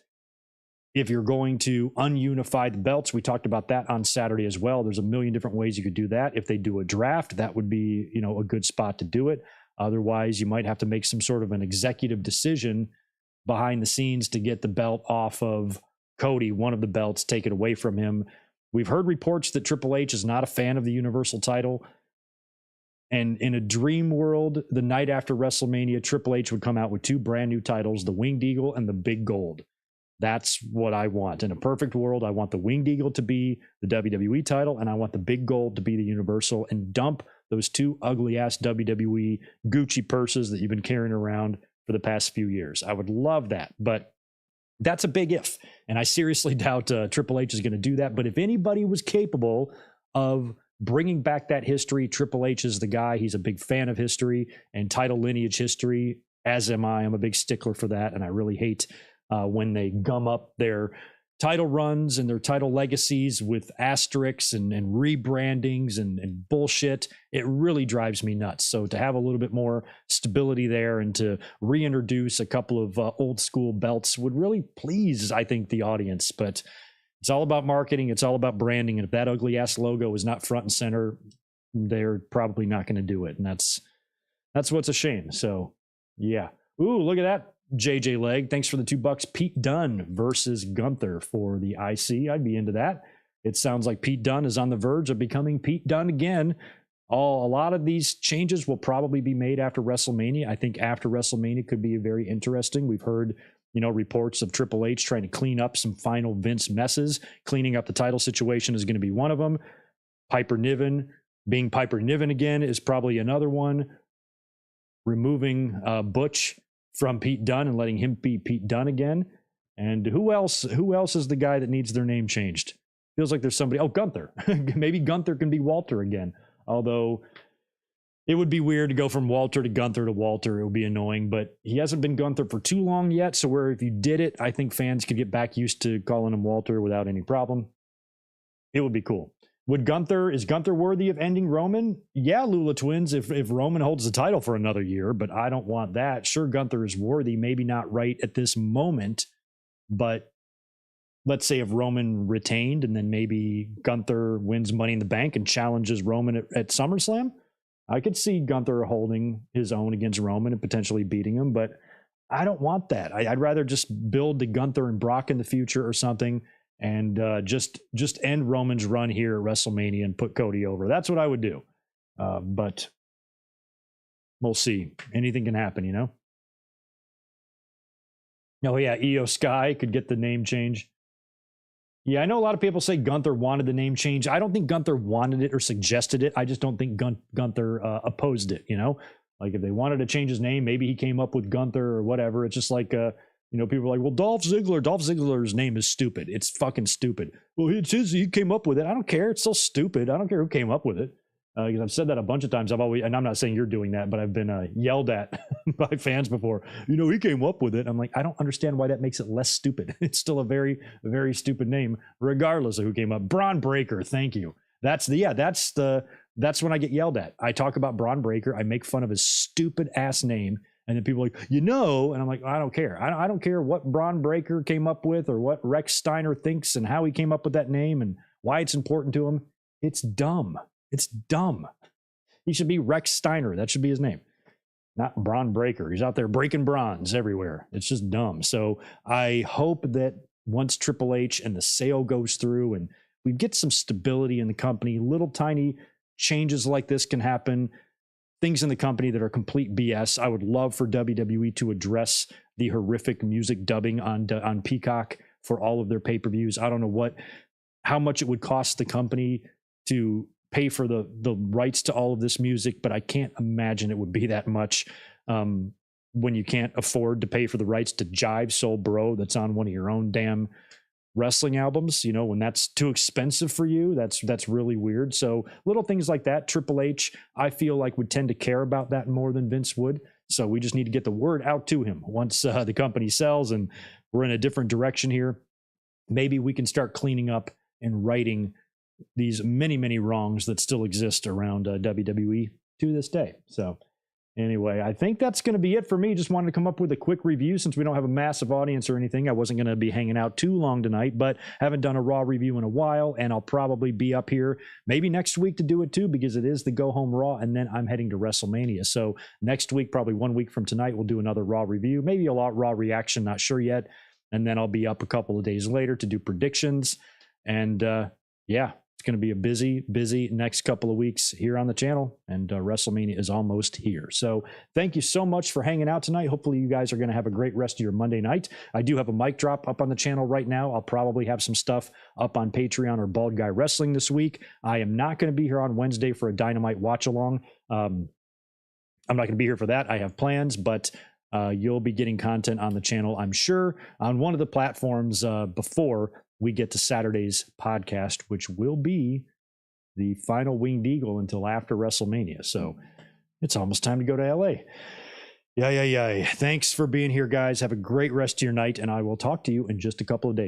S1: if you're going to ununify the belts, we talked about that on Saturday as well. There's a million different ways you could do that. If they do a draft, that would be, you know, a good spot to do it. Otherwise, you might have to make some sort of an executive decision behind the scenes to get the belt off of Cody, one of the belts, take it away from him. We've heard reports that Triple H is not a fan of the Universal title. And in a dream world, the night after WrestleMania, Triple H would come out with 2 brand new titles, the Winged Eagle and the Big Gold. That's what I want. In a perfect world, I want the Winged Eagle to be the WWE title, and I want the Big Gold to be the Universal, and dump those 2 ugly-ass WWE Gucci purses that you've been carrying around for the past few years. I would love that, but that's a big if. And I seriously doubt Triple H is going to do that. But if anybody was capable of bringing back that history, Triple H is the guy. He's a big fan of history and title lineage history, as am I. I'm a big stickler for that, and I really hate when they gum up their title runs and their title legacies with asterisks and rebrandings and bullshit. It really drives me nuts. So to have a little bit more stability there and to reintroduce a couple of old school belts would really please, I think, the audience. But it's all about marketing. It's all about branding. And if that ugly ass logo is not front and center, they're probably not going to do it. And that's what's a shame. So yeah. Ooh, look at that. JJ Leg, thanks for the $2. Pete Dunne versus Gunther for the IC. I'd be into that. It sounds like Pete Dunne is on the verge of becoming Pete Dunne again. A lot of these changes will probably be made after WrestleMania. I think after WrestleMania could be very interesting. We've heard, reports of Triple H trying to clean up some final Vince messes. Cleaning up the title situation is going to be one of them. Piper Niven being Piper Niven again is probably another one. Removing Butch from Pete Dunne and letting him be Pete Dunne again. And who else is the guy that needs their name changed? Feels like there's somebody. Oh, Gunther. Maybe Gunther can be Walter again. Although it would be weird to go from Walter to Gunther to Walter. It would be annoying, but he hasn't been Gunther for too long yet. So where if you did it, I think fans could get back used to calling him Walter without any problem. It would be cool. Is Gunther worthy of ending Roman? Yeah, Lula Twins, if Roman holds the title for another year, but I don't want that. Sure, Gunther is worthy, maybe not right at this moment, but let's say if Roman retained and then maybe Gunther wins Money in the Bank and challenges Roman at SummerSlam, I could see Gunther holding his own against Roman and potentially beating him, but I don't want that. I'd rather just build the Gunther and Brock in the future or something, and just end Roman's run here at WrestleMania and put Cody over. That's what I would do. But we'll see. Anything can happen, Oh, yeah, Io Sky could get the name change. Yeah, I know a lot of people say Gunther wanted the name change. I don't think Gunther wanted it or suggested it. I just don't think Gunther opposed it, Like if they wanted to change his name, maybe he came up with Gunther or whatever. It's just like... people are like, well, Dolph Ziggler's name is stupid. It's fucking stupid. Well, he came up with it. I don't care. It's still stupid. I don't care who came up with it. Because I've said that a bunch of times. And I'm not saying you're doing that, but I've been yelled at by fans before. He came up with it. I'm like, I don't understand why that makes it less stupid. It's still a very, very stupid name, regardless of who came up. Braun Breaker. Thank you. That's when I get yelled at. I talk about Braun Breaker. I make fun of his stupid ass name. And then people are like, and I'm like, I don't care. I don't care what Braun Breaker came up with or what Rex Steiner thinks and how he came up with that name and why it's important to him. It's dumb. It's dumb. He should be Rex Steiner. That should be his name, not Braun Breaker. He's out there breaking bronze everywhere. It's just dumb. So I hope that once Triple H and the sale goes through and we get some stability in the company, little tiny changes like this can happen. Things in the company that are complete BS. I would love for WWE to address the horrific music dubbing on Peacock for all of their pay-per-views. I don't know how much it would cost the company to pay for the rights to all of this music, but I can't imagine it would be that much when you can't afford to pay for the rights to Jive Soul Bro that's on one of your own damn wrestling albums. When that's too expensive for you, that's really weird. So little things like that, Triple H, I feel like would tend to care about that more than Vince would. So we just need to get the word out to him once the company sells and we're in a different direction here. Maybe we can start cleaning up and righting these many, many wrongs that still exist around WWE to this day. So Anyway, I think that's going to be it for me. Just wanted to come up with a quick review since we don't have a massive audience or anything. I wasn't going to be hanging out too long tonight, but haven't done a Raw review in a while, and I'll probably be up here maybe next week to do it too, because it is the Go Home Raw, and then I'm heading to WrestleMania. So next week, probably 1 week from tonight, we'll do another Raw review, maybe a Raw reaction, not sure yet. And then I'll be up a couple of days later to do predictions. And yeah, it's going to be a busy next couple of weeks here on the channel, and WrestleMania is almost here. So thank you so much for hanging out tonight. Hopefully you guys are going to have a great rest of your Monday night. I do have a mic drop up on the channel right now. I'll probably have some stuff up on Patreon or Bald Guy Wrestling this week. I am not going to be here on Wednesday for a Dynamite watch along. I'm not going to be here for that. I have plans, but you'll be getting content on the channel, I'm sure, on one of the platforms before we get to Saturday's podcast, which will be the final Winged Eagle until after WrestleMania. So it's almost time to go to LA. Yeah. Thanks for being here, guys. Have a great rest of your night, and I will talk to you in just a couple of days.